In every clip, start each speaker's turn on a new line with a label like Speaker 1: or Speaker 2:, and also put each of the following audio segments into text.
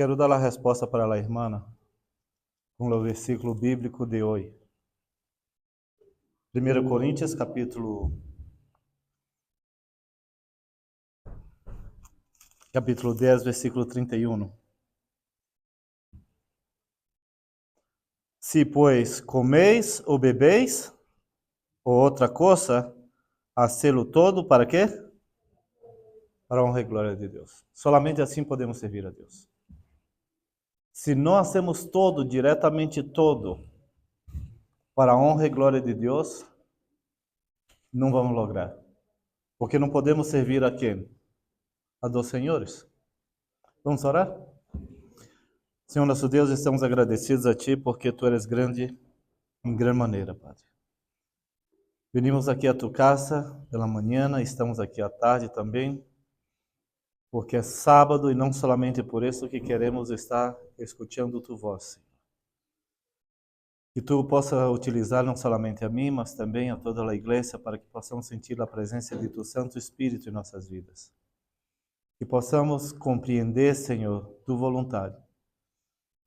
Speaker 1: Quero dar a resposta para a irmã com o versículo bíblico de hoje. 1 Coríntios, capítulo 10, versículo 31. Se, pois, comeis ou bebeis, ou outra coisa, hacê-lo todo para quê? Para a honra e glória de Deus. Solamente assim podemos servir a Deus. Se não hacemos todo, diretamente todo, para a honra e glória de Deus, não vamos lograr. Porque não podemos servir a quem? A dos senhores. Vamos orar? Senhor nosso Deus, estamos agradecidos a Ti porque Tu eres grande em grande maneira, Padre. Venimos aqui à Tua casa pela manhã, estamos aqui à tarde também, porque é sábado e não somente por isso que queremos estar escutando Tua voz, Senhor. Que Tu possa utilizar não somente a mim, mas também a toda a igreja para que possamos sentir a presença de Tu Santo Espírito em nossas vidas. Que possamos compreender, Senhor, Tua vontade.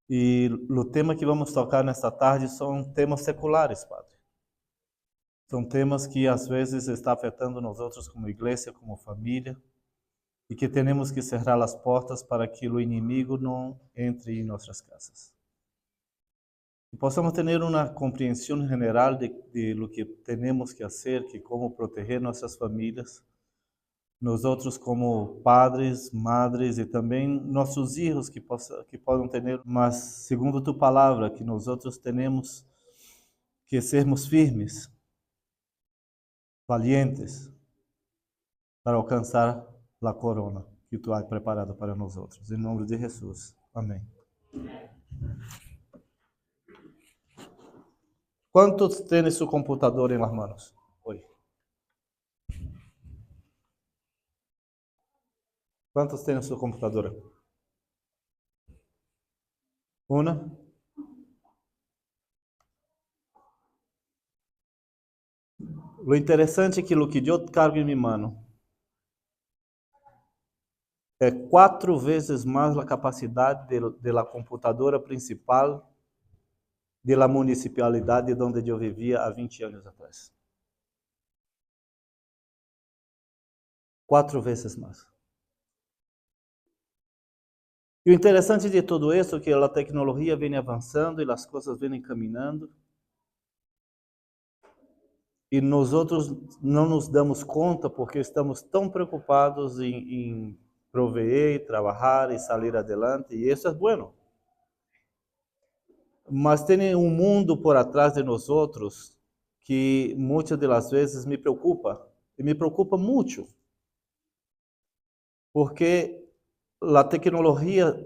Speaker 1: E o tema que vamos tocar nesta tarde são temas seculares, Padre. São temas que às vezes está afetando nós outros como igreja, como família, e que temos que cerrar as portas para que o inimigo não entre em nossas casas. Que possamos ter uma compreensão geral de lo que temos que fazer, que como proteger nossas famílias, nós outros como padres, madres e também nossos filhos que podem ter, mas segundo tu palavra, que nós outros temos que sermos firmes, valientes, para alcançar a corona que tu has preparado para nós outros. Em nome de Jesus. Amém. Quantos têm seu computador em las manos hoje? Quantos têm sua computadora? Uma? O interessante é que o que eu cargo em minha mano é 4 vezes mais a capacidade de la computadora principal de la municipalidade onde eu vivia há 20 anos atrás. 4 vezes mais. E o interessante de tudo isso é que a tecnologia vem avançando e as coisas vêm caminhando. E nós outros não nos damos conta porque estamos tão preocupados em proveer, trabalhar e sair adelante. E isso é bueno. Mas tem um mundo por atrás de nós outros que muitas das vezes me preocupa. E me preocupa muito. Porque a tecnologia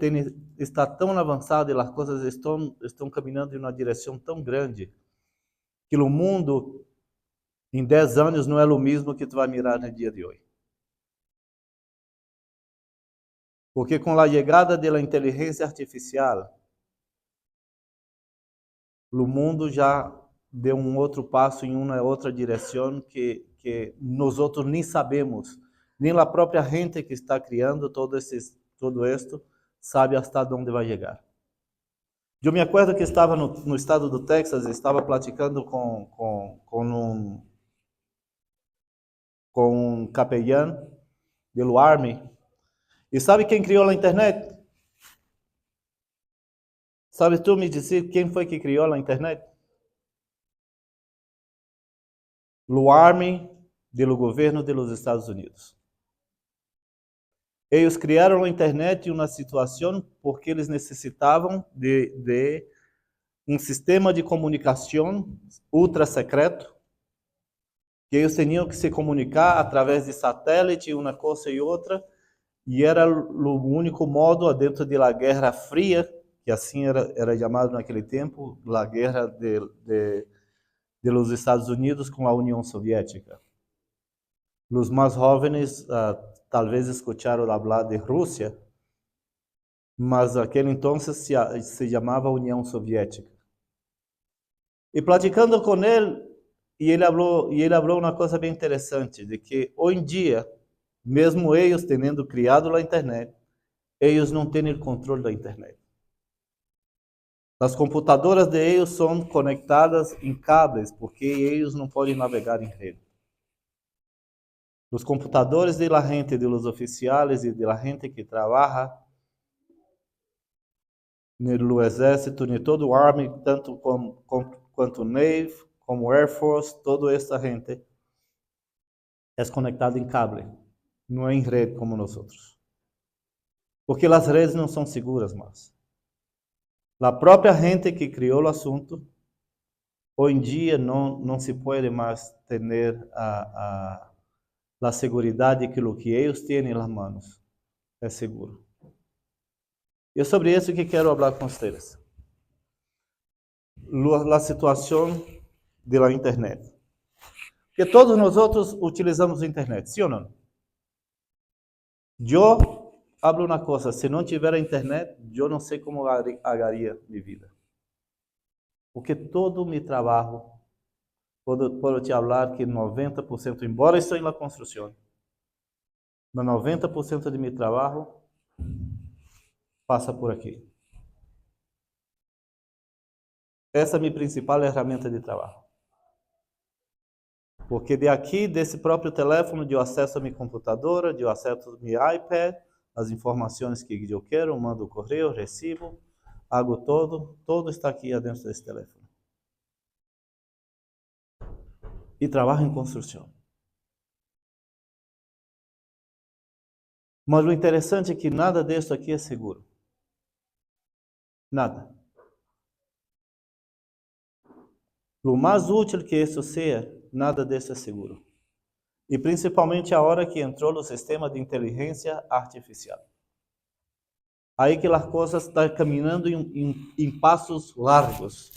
Speaker 1: está tão avançada e as coisas estão caminhando em uma direção tão grande que o mundo em 10 anos não é o mesmo que tu vai mirar no dia de hoje. Porque com a chegada da inteligência artificial, o mundo já deu um outro passo em uma outra direção que nós outros nem sabemos, nem a própria gente que está criando todo isto sabe hasta onde vai chegar. Eu me acordo que estava no estado do Texas, estava platicando com um capelão do Army. E sabe quem criou a internet? Sabe tu me dizer quem foi que criou a internet? O Army do governo dos Estados Unidos. Eles criaram a internet em uma situação porque eles necessitavam de um sistema de comunicação ultra secreto, que eles tinham que se comunicar através de satélite, uma coisa e outra, e era o único modo dentro da Guerra Fria, que assim era chamado naquele tempo, a guerra de los Estados Unidos com a União Soviética. Os mais jovens talvez escutaram falar de Rússia, mas aquele então se chamava União Soviética. E platicando com ele, ele falou uma coisa bem interessante, de que hoje em dia, mesmo eles tendo criado a internet, eles não têm o controle da internet. As computadoras de eles são conectadas em cables, porque eles não podem navegar em rede. Os computadores de la gente, de los oficiais e de la gente que trabalha no exército, em todo o Army, tanto quanto Navy, como Air Force, toda essa gente é conectada em cable, não é em rede como nós outros. Porque as redes não são seguras mais. A própria gente que criou o assunto, hoje em dia não se pode mais ter a segurança de que o que eles têm nas mãos é seguro. E é sobre isso que quero falar com vocês. A situação da internet. Porque todos nós outros utilizamos a internet, sim ou não? Eu hablo uma coisa, se não tiver a internet, eu não sei como agaria minha vida. Porque todo o meu trabalho, posso te falar que 90%, embora estou na construção, mas 90% de meu trabalho passa por aqui. Essa é a minha principal ferramenta de trabalho. Porque de aqui, desse próprio telefone, eu acesso a minha computadora, eu acesso a meu iPad, as informações que eu quero, mando o correio, recebo, hago todo está aqui dentro desse telefone. E trabalho em construção. Mas o interessante é que nada disso aqui é seguro. Nada. Por mais útil que isso seja, nada disso é seguro. E principalmente a hora que entrou no sistema de inteligência artificial. Aí que as coisas estão caminhando em passos largos,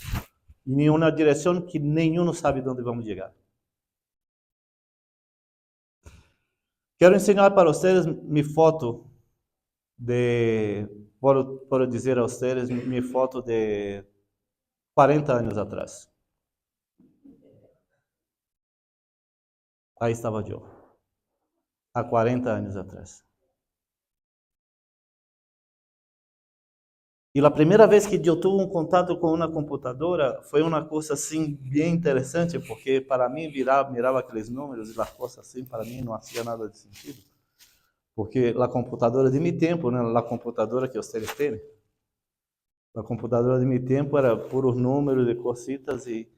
Speaker 1: em uma direção que nenhum sabe de onde vamos chegar. Quero ensinar para vocês minha foto por dizer a vocês, minha foto de 40 anos atrás. Aí estava eu, há 40 anos atrás. E a primeira vez que eu tive um contato com uma computadora foi uma coisa assim bem interessante, porque para mim mirava aqueles números e as coisas assim, para mim não fazia nada de sentido. Porque a computadora de meu tempo, né, a computadora que vocês têm, a computadora de meu tempo era puros números de cositas e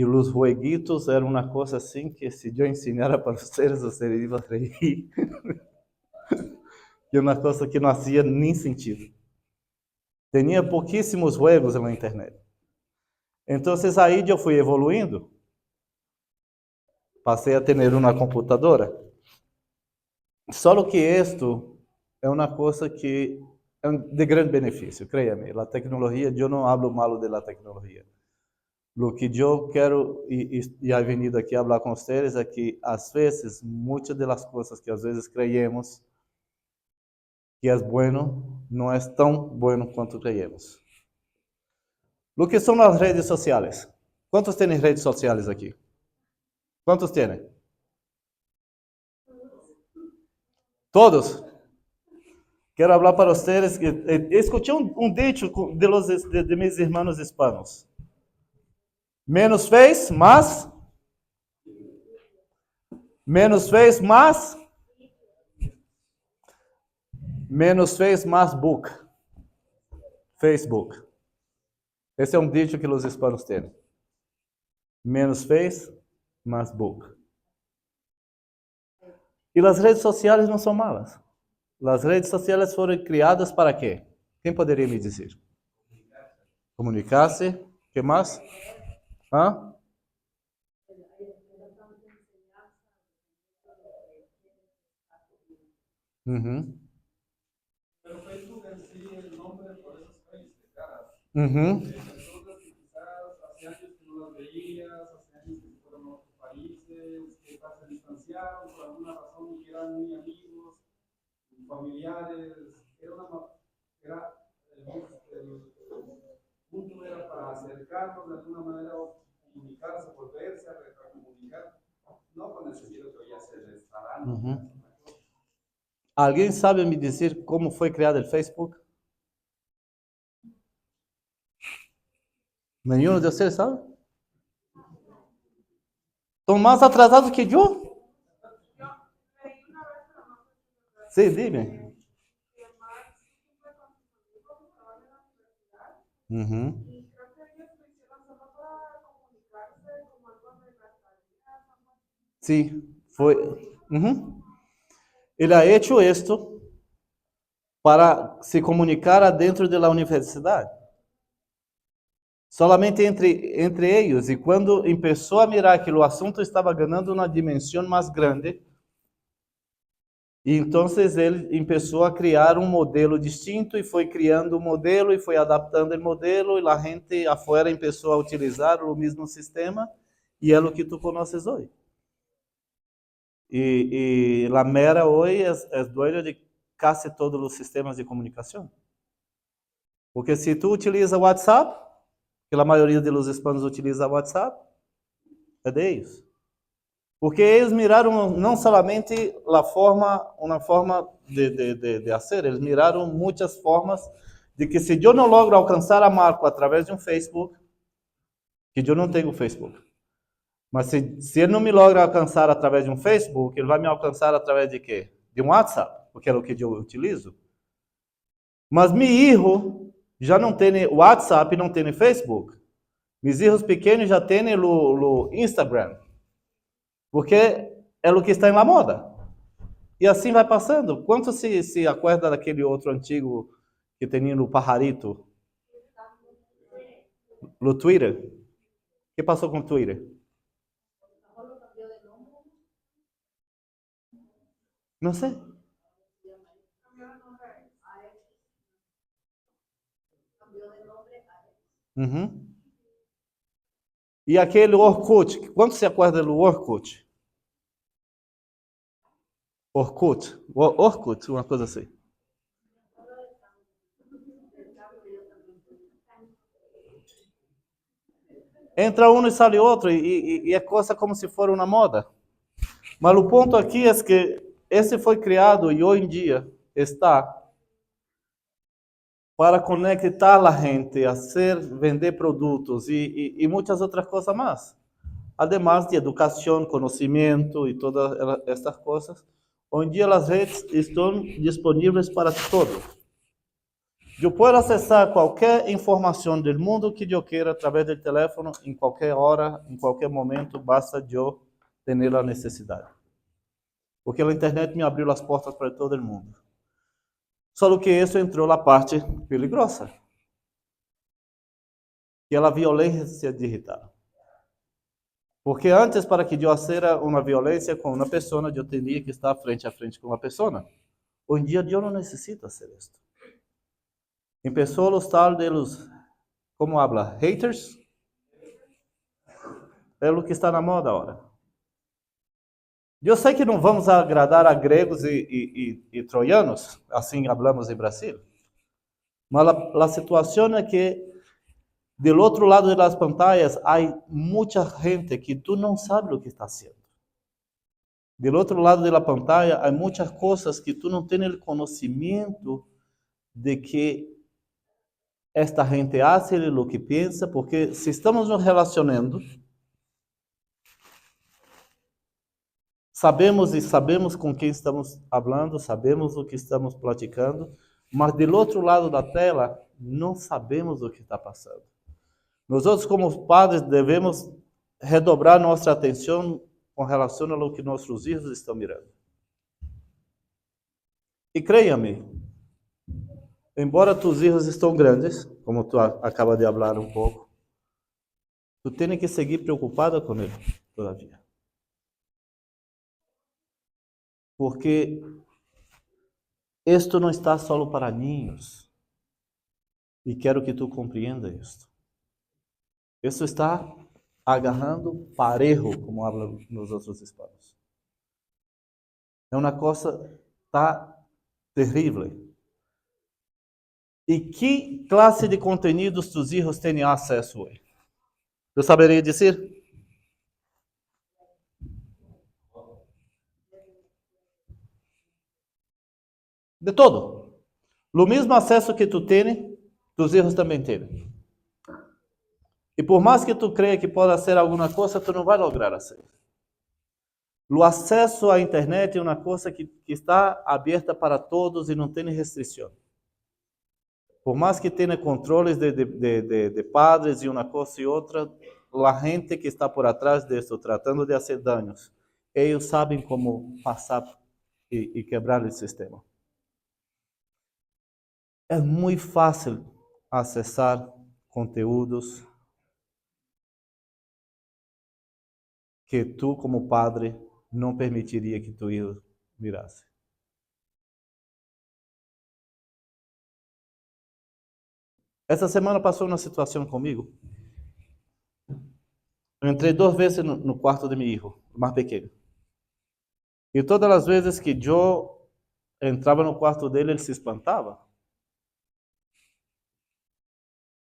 Speaker 1: os jueguitos eram uma coisa assim que se eu ensinara para vocês iam rir. E uma coisa que não fazia nem sentido. Tinha pouquíssimos juegos na internet. Então, aí eu fui evoluindo. Passei a ter uma computadora. Só que isto é uma coisa que é de grande benefício, creia-me. A tecnologia, eu não hablo malo da tecnologia. O que eu quero e he venido aqui a falar com vocês é que, às vezes, muitas das coisas que às vezes creemos que é bueno, não é tão bueno quanto creemos. O que são as redes sociais? Quantos têm redes sociais aqui? Quantos têm? Todos? Quero falar para vocês que escutei dicho de meus irmãos hispanos. Menos fez, mais book. Facebook. Esse é um dicho que os hispanos têm. Menos fez, mais book. E as redes sociais não são malas. As redes sociais foram criadas para quê? Quem poderia me dizer? Comunicar-se. O que mais? Hã? Uhum. Uhum.
Speaker 2: Familiares, punto era para acercarnos de alguna manera o comunicarse, volverse a retrocomunicar, no con el sentido que hoy ya se restauran.
Speaker 1: Alguém sabe me dizer como foi criado o Facebook? Nenhum de vocês sabe? Estão mais atrasados que eu? Sim, dime. Uhum. Sim, foi. Uhum. Ele ha hecho esto para se comunicar adentro da universidade. Solamente entre eles. E quando começou a mirar que o assunto estava ganhando uma dimensão mais grande, e então ele começou a criar um modelo distinto e foi criando um modelo e foi adaptando o modelo e a gente afuera começou a utilizar o mesmo sistema e é o que tu conheces hoje. E a Mera hoje é dueño de quase todos os sistemas de comunicação. Porque se tu utiliza WhatsApp, que a maioria dos hispanos utiliza WhatsApp, é deles. Porque eles miraram não somente a forma, uma forma de fazer, eles miraram muitas formas de que se eu não logro alcançar a Marco através de um Facebook, que eu não tenho Facebook, mas se ele não me logra alcançar através de um Facebook, ele vai me alcançar através de quê? De um WhatsApp, porque é o que eu utilizo. Mas meu filho já não tem WhatsApp, não tem Facebook. Meus filhos pequenos já têm o Instagram, porque é o que está na moda. E assim vai passando. Quanto se acorda daquele outro antigo que tinha no pajarito? No Twitter? O que passou com o Twitter? Não sei. Uhum. E aquele Orkut? Quanto se acorda do Orkut? Orkut, uma coisa assim. Entra um e sai outro, e é coisa como se for uma moda. Mas o ponto aqui é que esse foi criado e hoje em dia está para conectar a gente, hacer, vender produtos e muitas outras coisas mais. Además de educação, conhecimento e todas estas coisas. Hoje em dia as redes estão disponíveis para todos. Eu posso acessar qualquer informação do mundo que eu queira através do telefone, em qualquer hora, em qualquer momento, basta eu ter a necessidade. Porque a internet me abriu as portas para todo mundo. Só que isso entrou na parte peligrosa, que é a violência digital. Porque antes, para que eu hacera uma violência com uma pessoa, eu teria que estar frente a frente com uma pessoa. Hoje em dia, eu não necessito fazer isso. Empezou os tal de los, como habla, haters, é o que está na moda agora. Eu sei que não vamos agradar a gregos e troianos, assim hablamos em Brasil, mas a situação é que do outro lado das pantallas há muita gente que tu não sabe o que está haciendo. Do outro lado da pantalla há muitas coisas que tu não tens o conhecimento de que esta gente hace o que pensa, porque se estamos nos relacionando, sabemos com quem estamos falando, sabemos o que estamos platicando, mas do outro lado da tela não sabemos o que está passando. Nós outros, como padres, devemos redobrar nossa atenção com relação ao que nossos filhos estão mirando. E creia-me, embora tus filhos estão grandes, como tu acaba de falar um pouco, tu tens que seguir preocupada com ele todavia. Porque isto não está só para niños. E quero que tu compreenda isto. Isso está agarrando parejo, como hablam nos outros hispanos. É uma coisa tá terrível. E que classe de conteúdos tus filhos têm acesso hoje? Eu saberia dizer? De todo. O mesmo acesso que tu tens, tus hijos também têm. E por mais que tu creia que pode ser alguma coisa, tu não vai lograr fazer. O acesso à internet é uma coisa que está aberta para todos e não tem restrição. Por mais que tenha controles de padres e uma coisa e outra, a gente que está por atrás disso, tratando de fazer danos, eles sabem como passar e quebrar o sistema. É muito fácil acessar conteúdos que tu, como padre, não permitiria que tu filho mirasse. Essa semana passou uma situação comigo. Eu entrei 2 vezes no quarto de meu filho, o mais pequeno. E todas as vezes que eu entrava no quarto dele, ele se espantava.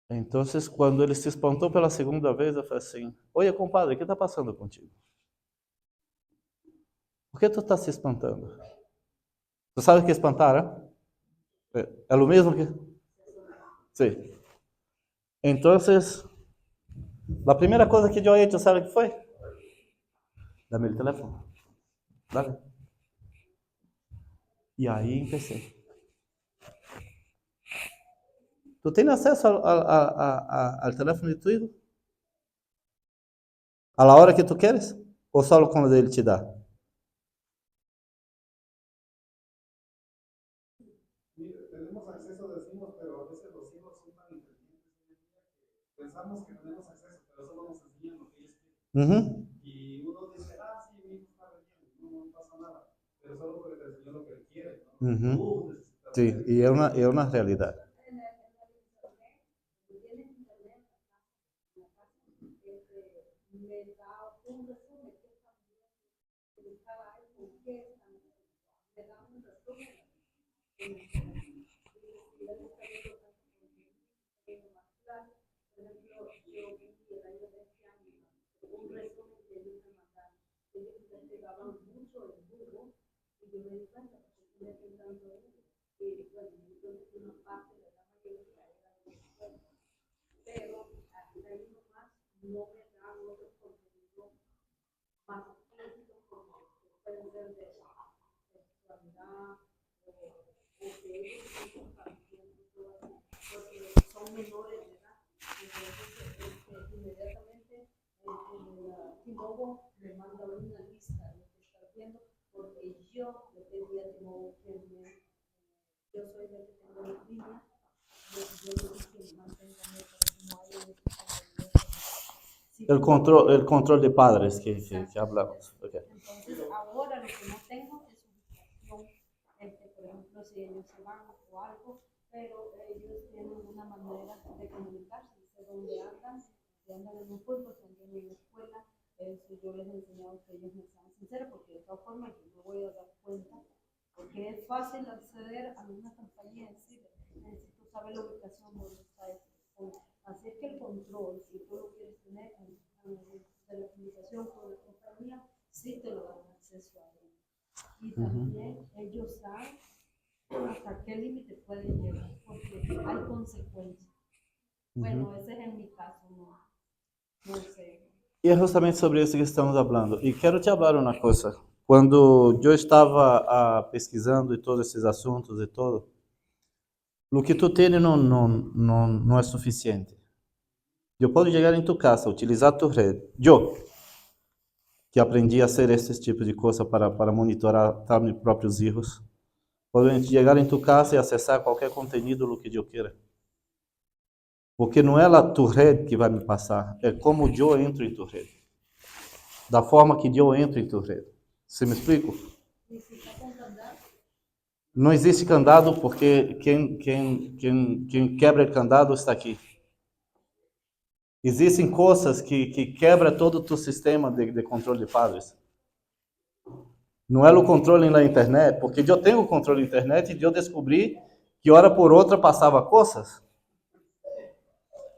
Speaker 1: Então, quando ele se espantou pela segunda vez, eu falei assim: Oi, compadre, o que está passando contigo? Por que tu está se espantando? Tu sabe o que é espantar, né? É o mesmo que... Sim. Então, a primeira coisa que eu hecho, sabe o que foi? Dá-me o telefone. Dale. E aí, comecei. Tu tens acesso ao telefone de tu filho? A la hora que tu queres? Ou só quando ele te dá?
Speaker 2: Tenemos acceso, decimos, pero a veces los hijos son tan inteligentes que pensamos que tenemos acceso, pero solo nos enseñan lo que ellos quieren.
Speaker 1: Uhum.
Speaker 2: Y uno dice, sí, mi hijo está bien, no pasa nada, pero solo porque te enseñó lo que él quiere, ¿no?
Speaker 1: Uhum.
Speaker 2: Necesitas
Speaker 1: Sim,
Speaker 2: hacer.
Speaker 1: e é uma realidade. El control de padres que hablamos. Okay.
Speaker 3: Entonces, ahora lo que no tengo es ubicación, por ejemplo, si ellos se van o algo, pero ellos tienen una manera de comunicarse, de dónde andan, si andan en un fútbol, si andan en la escuela, yo les he enseñado que ellos me sean sinceros, porque de todas formas yo me voy a dar cuenta, porque es fácil acceder a una compañía y decir, necesito saber la ubicación donde está esto. Así es que el control, si tú lo quieres tener de la comunicación con la compañía, sí te lo dan acceso a ellos. Y también ellos saben hasta qué límite pueden llegar, porque hay consecuencias. Bueno, ese es en mi caso, no sé.
Speaker 1: E é justamente sobre isso que estamos falando. E quero te falar uma coisa. Quando eu estava pesquisando e todos esses assuntos e todo, o que tu tens não é suficiente. Eu posso chegar em tu casa, utilizar tu rede. Eu, que aprendi a fazer esse tipo de coisa para monitorar meus próprios filhos, posso chegar em tu casa e acessar qualquer conteúdo do que eu queira. Porque não é a tua rede que vai me passar, é como eu entro em tua rede. Da forma que eu entro em tua rede. Você me explico? Não existe candado porque quem quebra o candado está aqui. Existem coisas que quebram todo o teu sistema de controle de padres. Não é o controle na internet, porque eu tenho o controle na internet e eu descobri que hora por outra passava coisas.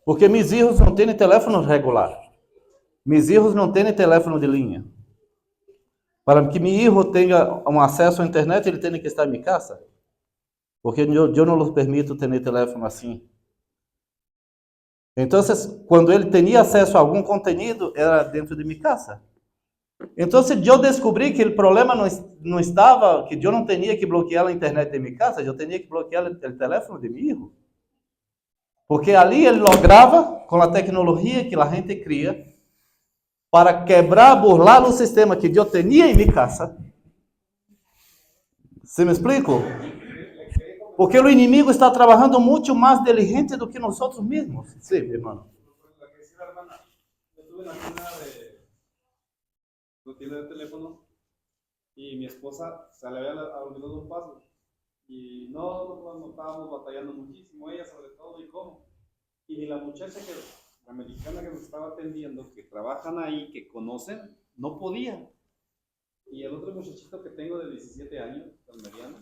Speaker 1: Porque meus filhos não têm telefone regular. Meus filhos não têm telefone de linha. Para que meu filho tenha um acesso à internet, ele tem que estar em minha casa. porque eu não los permito ter teléfono assim. Então, quando ele tinha acesso a algum conteúdo, era dentro de minha casa. Então, eu descobri que o problema não estava, que eu não tinha que bloquear a internet de minha casa, eu tinha que bloquear o teléfono de meu filho. Porque ali ele lograva, com a tecnologia que a gente cria, para quebrar, burlar o sistema que eu tinha em minha casa. ¿Se me explico? Porque o inimigo está trabalhando muito mais diligente do que nós mesmos. Sim, irmão.
Speaker 2: Lo que decía la hermana, yo estuve en la tienda de teléfono y mi esposa se le había olvidado un paso. Y no estábamos batallando muchísimo, ella sobre todo, y cómo. Y ni la muchacha la americana que nos estaba atendiendo, que trabajan ahí, que conocen, no podía. Y el otro muchachito que tengo de 17 años, el mediano,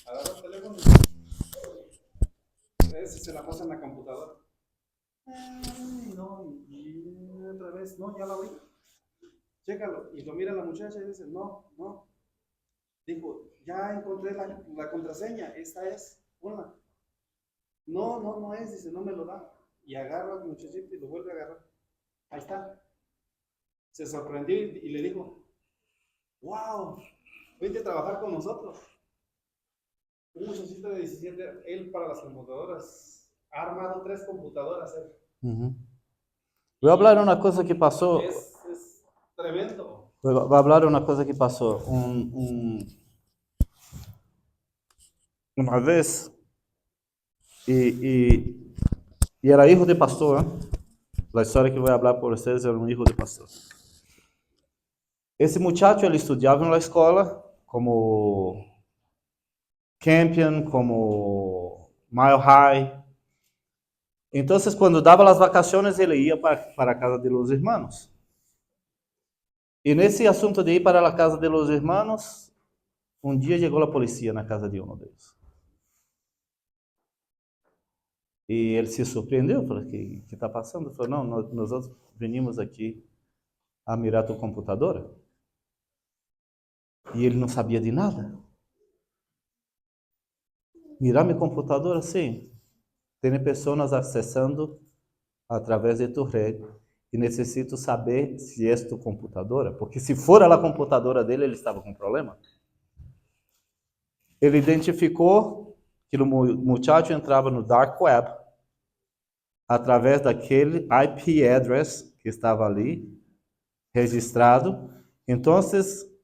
Speaker 2: agarra el teléfono y ese se la pasa en la computadora. Ay, no, y otra vez, no, ya la oí. Chécalo. Y lo mira la muchacha y dice, no. Dijo, ya encontré la contraseña, esta es, ponla. No es, dice, no me lo da. Y agarra al muchachito y lo vuelve a agarrar. Ahí está. Se sorprendió y le dijo, wow, vente a trabajar con nosotros. Un muchachito de 17, él para las computadoras, ha armado 3 computadoras.
Speaker 1: Vou falar uma coisa que passou.
Speaker 2: Es tremendo.
Speaker 1: Vou falar uma coisa que passou. Uma vez, e era hijo de pastor, ¿eh? A história que vou falar por vocês era hijo de pastor. Esse muchacho, ele estudava na escola como Campion, como Mile High. Então, quando dava as vacações, ele ia para a casa de los hermanos. E nesse assunto de ir para a casa de los hermanos, um dia chegou a polícia na casa de um deles. E ele se surpreendeu, falou, o que está passando? Ele falou, não, nós outros venimos aqui a mirar tua computadora. E ele não sabia de nada. Mirar minha computadora, sim. Tem pessoas acessando através de tua rede e necessito saber se é tua computadora, porque se for a computadora dele, ele estava com problema. Ele identificou que o muchacho entrava no dark web através daquele IP address que estava ali registrado. Então,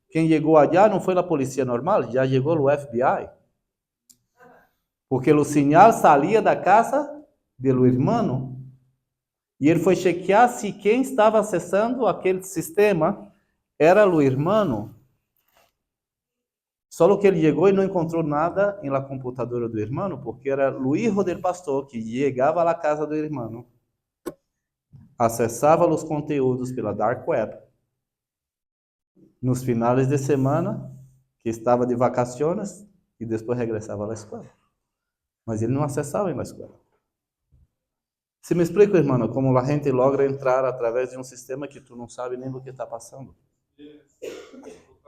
Speaker 1: quem chegou allá não foi a polícia normal, já chegou o FBI. Porque o sinal saía da casa do irmão e ele foi chequear se quem estava acessando aquele sistema era o irmão. Só que ele chegou e não encontrou nada em la computadora do irmão, porque era o hijo del pastor que chegava à casa do irmão, acessava os conteúdos pela dark web. Nos finais de semana, que estava de vacações, e depois regressava à escola. Mas ele não acessava na escola. Se me explica, irmão, como a gente logra entrar através de um sistema que tu não sabe nem o que está passando.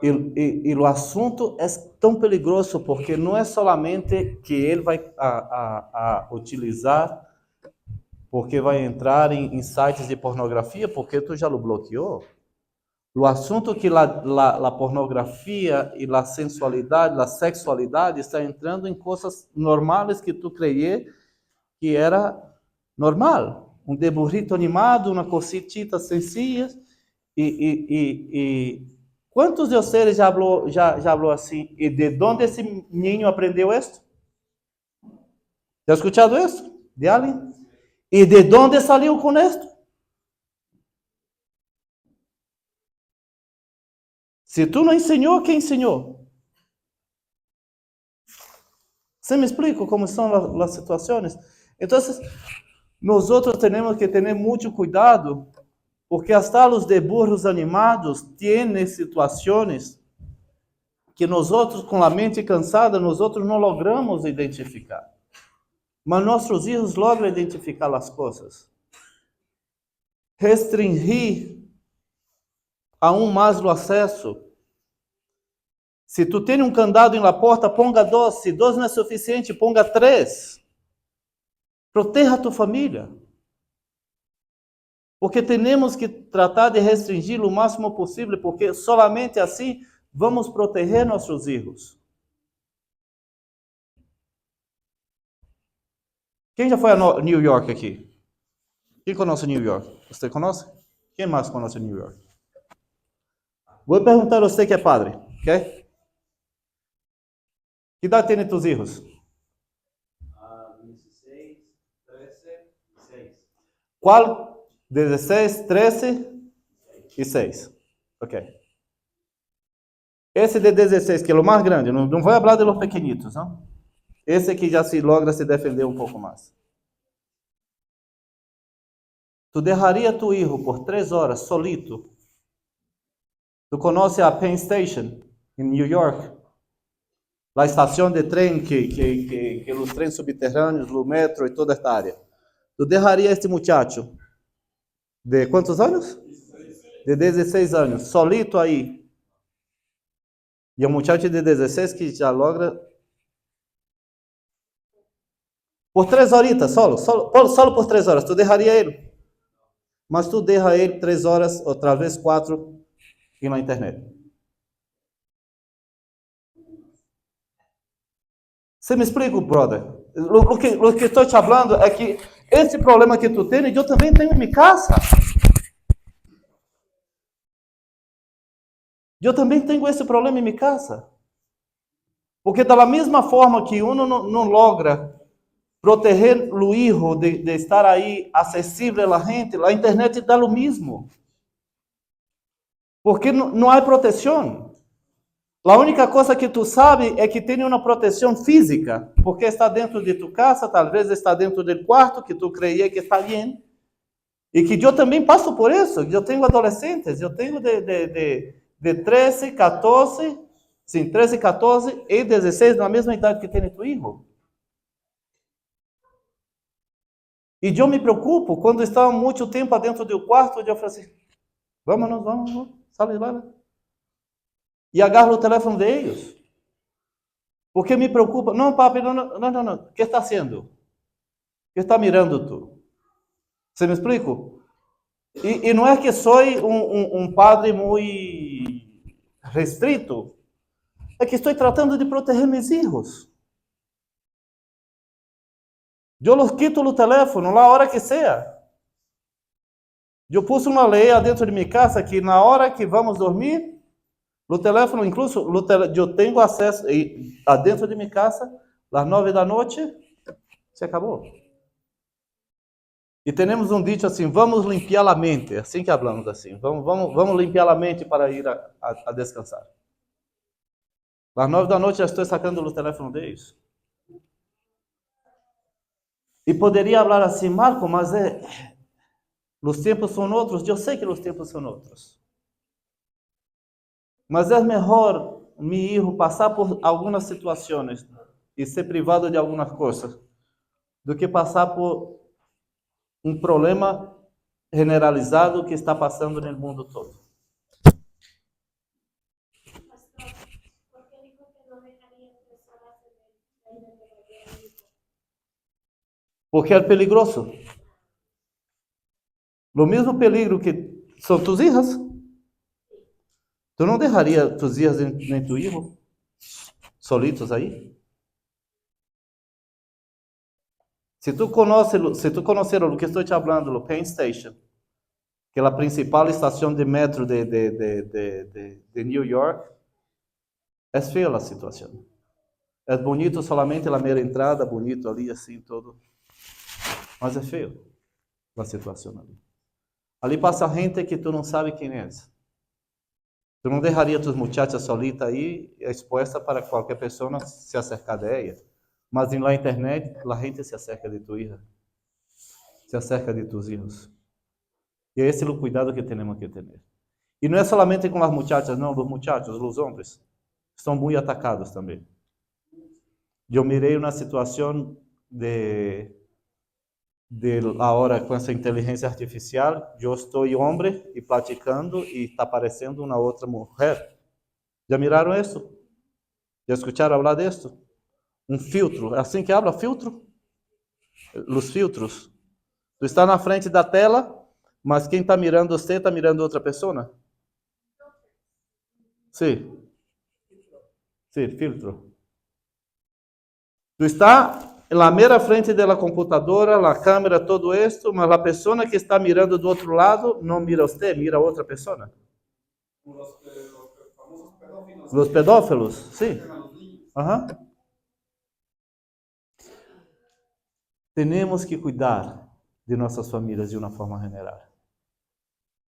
Speaker 1: E o assunto é tão perigoso porque não é somente que ele vai a utilizar, porque vai entrar em sites de pornografia, porque tu já o bloqueou. O assunto é que a pornografia e a sensualidade, a sexualidade está entrando em coisas normais que tu creia que era normal. Um deburrito animado, uma cositita sencilla. E quantos de vocês já falou assim? E de onde esse menino aprendeu isso? Já escutado isso? De alguém? E de onde saiu com isto? Se tu não ensinou, quem ensinou? Você me explica como são as situações? Então, nós outros temos que ter muito cuidado, porque hasta os de burros animados têm situações que nós outros, com a mente cansada, nós outros não logramos identificar. Mas nossos filhos logram identificar as coisas. Restringir aún mais o acesso Se tu tem um candado na porta, ponga 2. Se 2 não é suficiente, ponga 3. Proteja a tua família. Porque temos que tratar de restringir o máximo possível, porque solamente assim vamos proteger nossos filhos. Quem já foi a New York aqui? Quem conhece New York? Você conhece? Quem mais conhece New York? Vou perguntar a você que é padre, ok? Que idade tem tus filhos?
Speaker 2: 16, 13 e 6.
Speaker 1: Qual? 16, 13 e 6. Ok. Esse de 16, que é o mais grande, não vou falar de los pequenitos, não? Esse que já se logra se defender um pouco mais. Tu deixaria tu filho por 3 horas solito? Tu conhece a Penn Station, em New York? A estação de trem, que os trens subterrâneos, o metro e toda esta área. Tu deixaria este muchacho de quantos anos? De 16 anos, solito aí. E um muchacho de 16 que já logra por 3 horitas, solo por 3 horas, tu deixaria ele? Mas tu deixa ele 3 horas, outra vez 4, e na internet. Você me explica, brother? O que estou te falando é que esse problema que tu tem, eu também tenho em minha casa. Eu também tenho esse problema em minha casa. Porque da mesma forma que uno não logra proteger o filho de estar aí acessível à gente, a internet dá o mesmo. Porque não há proteção. A única coisa que tu sabe é que tem uma proteção física, porque está dentro de tu casa, talvez está dentro do quarto, que tu creia que está bem. E que eu também passo por isso. Eu tenho adolescentes, eu tenho de 13, 14, sim, 13, 14 e 16, na mesma idade que tem tu filho. E eu me preocupo quando estão muito tempo dentro do quarto, eu falo assim, vamos, sabe lá. E agarro o telefone deles. Porque me preocupa. Não, papi, não. O que está sendo? O que está mirando tu? Você me explica? E não é que sou um padre muito restrito. É que estou tratando de proteger meus filhos. Eu los quito o telefone na hora que seja. Eu pus uma lei dentro de minha casa que na hora que vamos dormir, o telefone, incluso, eu tenho acesso dentro de minha casa, às 9 da noite, se acabou. E temos um dito assim, vamos limpar a mente, assim que falamos assim, vamos limpar a mente para ir a descansar. Às 9 da noite já estou sacando o telefone deles. E poderia falar assim, Marco, mas os tempos são outros, eu sei que os tempos são outros. Mas é melhor meu filho passar por algumas situações e ser privado de algumas coisas do que passar por um problema generalizado que está passando no mundo todo. Porque é peligroso. O mesmo peligro que são tus hijas. Tu não deixaria tus hijas nem tu filho solitos aí? Se tu conhecer o que estou te falando, o Penn Station, que é a principal estação de metro de New York, é feia a situação. É bonito solamente a primeira entrada, bonito ali assim todo, mas é feio a situação ali. Ali passa gente que tu não sabe quem é. Tu não deixaria tus muchachas solitas aí, exposta para qualquer pessoa se acercar dela. Mas na internet, a gente se acerca de tu hija, se acerca de tus hijos. E esse é o cuidado que temos que ter. E não é somente com as muchachas, não, os muchachos, os homens, estão muito atacados também. Eu mirei uma situação de agora com essa inteligência artificial, eu estou homem e praticando e está aparecendo uma outra mulher. Já miraram isso? ¿Ya escucharon hablar de esto? Un filtro. ¿É assim que habla? Filtro? Os filtros. Tu está na frente da tela, mas quem está mirando você está mirando outra pessoa? Sim. Sim, filtro. Tu está na mera frente da computadora, a câmera, todo esto, mas a pessoa que está mirando do outro lado não mira você, mira outra pessoa.
Speaker 2: Como los famosos pedófilos.
Speaker 1: Los pedófilos, sim.
Speaker 2: Sacan a los niños.
Speaker 1: Aham. Temos que cuidar de nossas famílias de uma forma general.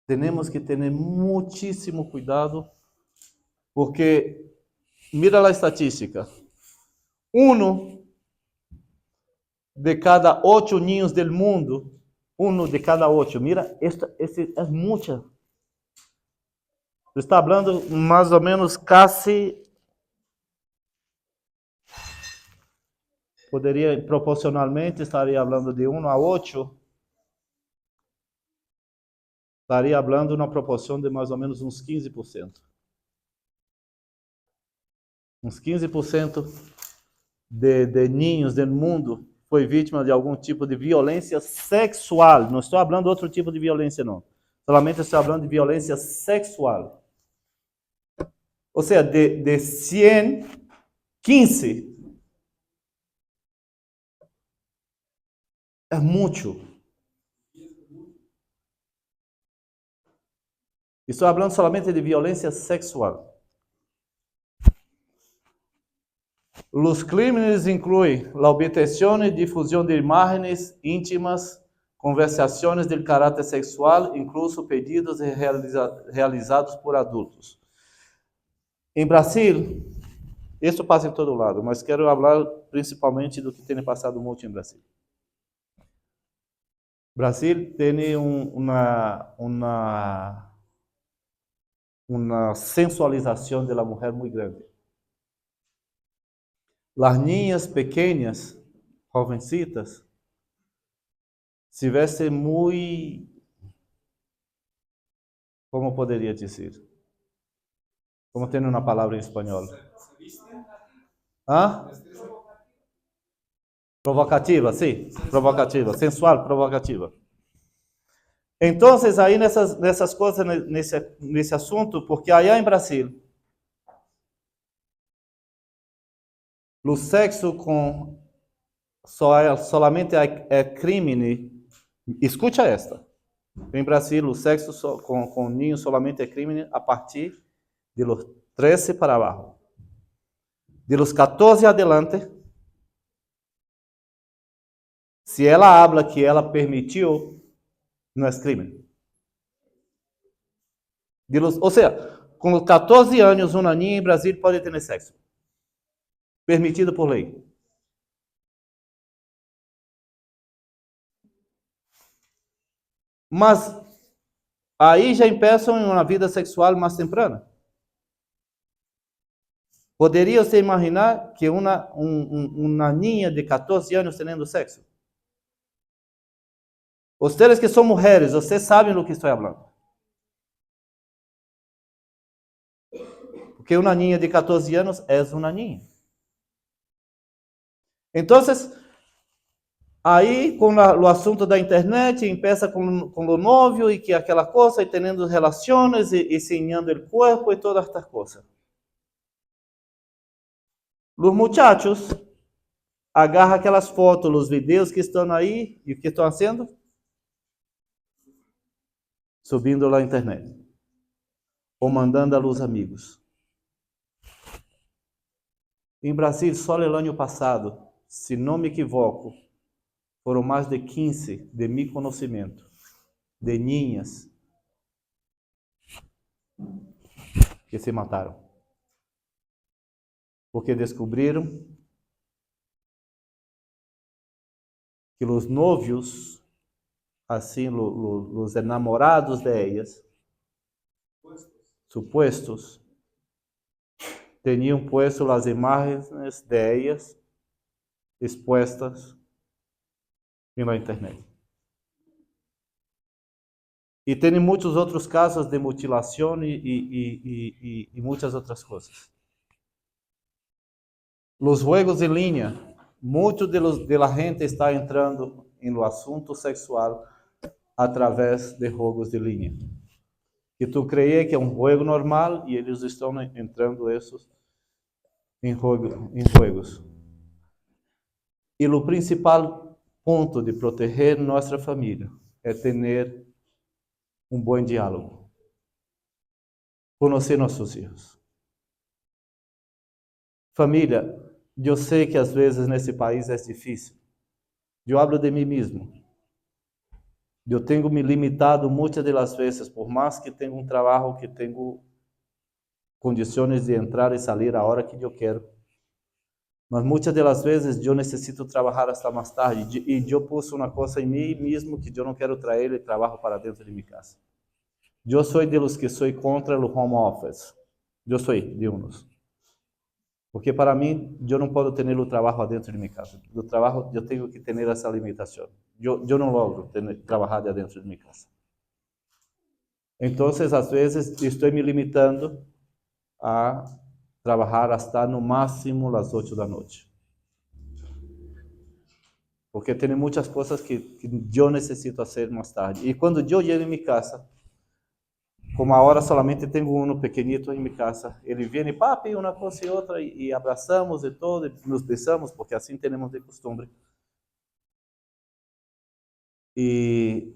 Speaker 1: Temos que ter muitíssimo cuidado, porque mira a estatística. 1 de cada 8 niños del mundo, 1 de cada 8, mira, esse é muita. Está falando mais ou menos quase, poderia proporcionalmente, estaria falando de 1 a 8, estaria falando na proporção de mais ou menos uns 15%. Uns 15% de ninhos do mundo foi vítima de algum tipo de violência sexual. Não estou falando de outro tipo de violência, não. Solamente estou falando de violência sexual. Ou seja, de 100, 15 é muito. Estou falando solamente de violência sexual. Os crimes incluem a obtenção e difusão de imagens íntimas, conversações de caráter sexual, incluso pedidos realizados por adultos. Em Brasil, isso passa em todo lado, mas quero falar principalmente do que tem passado muito em Brasil. Brasil tem uma sensualização da mulher muito grande. As niñas pequenas, jovencitas, se vestem muito, como poderia dizer? Como tem uma palavra em espanhol? ¿Ah? Provocativa, sim. Provocativa. Sensual, provocativa. Então, aí nessas coisas, nesse assunto, porque aí em Brasil, o sexo com solamente é crime. Escute esta. Em Brasil, o sexo com ninho solamente é crime a partir de los 13 para abaixo. De los 14 adelante, se ela habla que ela permitiu, não é crime. Ou seja, com 14 anos, uma niña em Brasil pode ter sexo. Permitido por lei. Mas aí já começam uma vida sexual mais temprana. Poderia você imaginar que uma niña de 14 anos tendo sexo? Vocês que são mulheres, vocês sabem do que estou falando. Porque uma niña de 14 anos é uma niña. Então, aí com o assunto da internet, começa com o novio e que aquela coisa, e tendo relações, e ensinando o corpo e todas estas coisas. Os muchachos agarram aquelas fotos, os vídeos que estão aí, e o que estão fazendo? Subindo lá na internet. Ou mandando aos amigos. Em Brasil, só no ano passado, se não me equivoco, foram mais de 15 de meu conhecimento, de ninhas que se mataram. Porque descobriram que os novios, assim, os enamorados de elas, supostos, tinham puesto as imagens de elas expostas na internet. E tem muitos outros casos de mutilação e muitas outras coisas. Los juegos en línea, mucho de la gente está entrando en lo asunto sexual a través de juegos de línea. Que tu creia que é um jogo normal e eles estão entrando esses em juegos. E o principal ponto de proteger nossa família é ter um bom diálogo. Conhecer nossos filhos. Família, eu sei que às vezes nesse país é difícil. Eu hablo de mim mesmo. Eu tenho me limitado muitas das vezes, por mais que tenho um trabalho que tenho condições de entrar e sair a hora que eu quero. Mas muitas das vezes eu necessito trabalhar hasta mais tarde e eu pus uma coisa em mim mesmo que eu não quero trazer o trabalho para dentro de minha casa. Eu sou de los que sou contra o home office. Eu sou de uns. Porque para mim, eu não posso ter o trabalho dentro de minha casa. Do trabalho, eu tenho que ter essa limitação. Eu não logro trabalhar dentro de minha casa. Então, às vezes, estou me limitando a trabalhar hasta no máximo às 8 da noite. Porque tem muitas coisas que eu necessito fazer mais tarde. E quando eu chego em minha casa, como agora solamente tenho um pequenito em minha casa, ele vem, papi, uma coisa e outra, e abraçamos e todo, e nos beijamos, porque assim temos de costume. E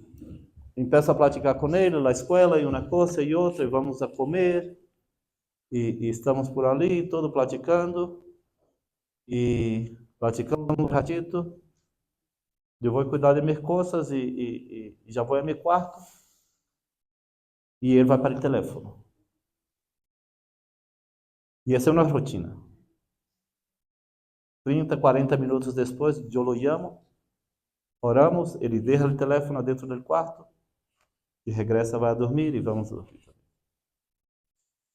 Speaker 1: começo a platicar com ele na escola, e uma coisa e outra, e vamos a comer, e estamos por ali, todo platicando, e platicamos um ratito. Eu vou cuidar de minhas coisas e já vou ao meu quarto. E ele vai para o telefone. E essa é uma rotina. 30, 40 minutos depois, eu o chamo, oramos, ele deixa o telefone dentro do quarto e regressa, vai a dormir e vamos dormir.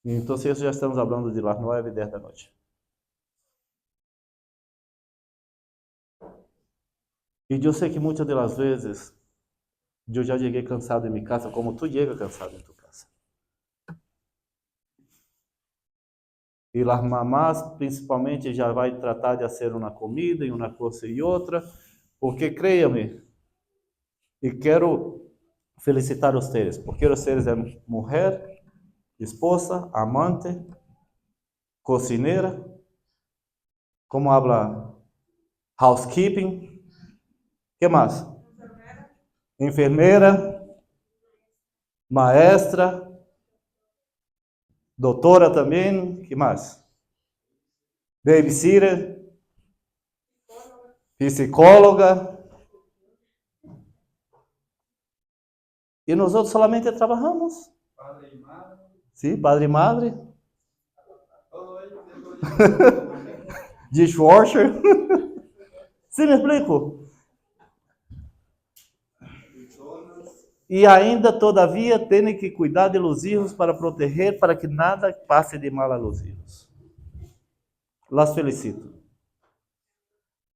Speaker 1: Então, já estamos falando de lá 9, 10 da noite. E eu sei que muitas das vezes eu já cheguei cansado em minha casa, como tu chega cansado em tua casa. E as mamás, principalmente, já vai tratar de fazer uma comida e uma coisa e outra, porque creia-me, e quero felicitar vocês, porque vocês é mulher, esposa, amante, cozinheira, como habla housekeeping, que mais? Enfermeira, maestra, doutora também, que mais? Babysitter, psicóloga. E nós outros solamente trabalhamos.
Speaker 2: Padre e madre.
Speaker 1: Sim, padre e madre. Dishwasher. Sim, me explico? E ainda, todavia, tem que cuidar de los hijos para proteger, para que nada passe de mal a los hijos. Las felicito.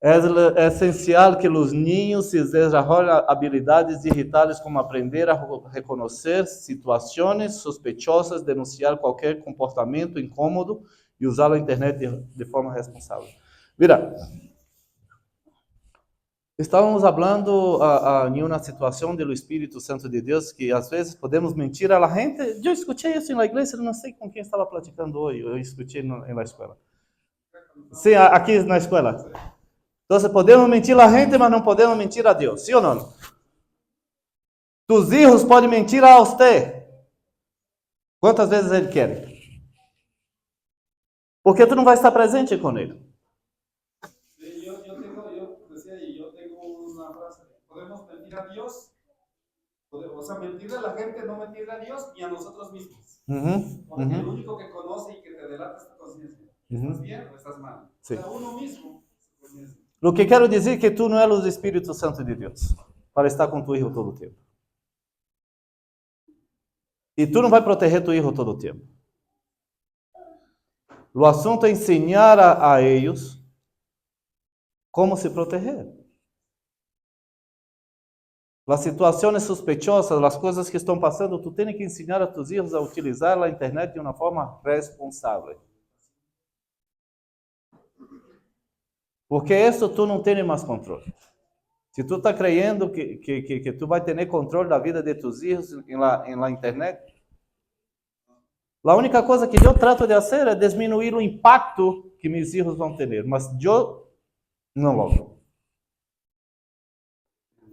Speaker 1: É essencial que os niños se desenvolvam habilidades digitais como aprender a reconhecer situações sospechosas, denunciar qualquer comportamento incômodo e usar a internet de forma responsável. Mira, estávamos falando em uma situação do Espírito Santo de Deus que às vezes podemos mentir a la gente. Eu escutei isso na igreja, não sei com quem estava platicando hoje, eu escutei na escola. Sim, aqui na escola. Então, podemos mentir a gente, mas não podemos mentir a Deus, sim ou não? Tus hijos podem mentir a você. Quantas vezes ele quer? Porque tu não vai estar presente com ele.
Speaker 2: Yo tengo una frase. Podemos mentir a Dios. O sea, mentirle a la gente, no mentirle a Dios ni a nosotros mismos. Porque el único que conoce y que te delata es tu conciencia. ¿Estás bien o estás mal? Sí. O sea, uno mismo se conoce.
Speaker 1: O que quero dizer é que tu não és o Espírito Santo de Deus para estar com tu filho todo o tempo. E tu não vai proteger tu filho todo o tempo. O assunto é ensinar a eles como se proteger. As situações sospechosas, as coisas que estão passando, tu tens que ensinar a tus filhos a utilizar a internet de uma forma responsável. Porque isso tu não tens mais controle. Se tu está creyendo que tu vai ter controle da vida de tus hijos em la internet, a única coisa que eu trato de fazer é diminuir o impacto que meus filhos vão ter, mas eu não logro.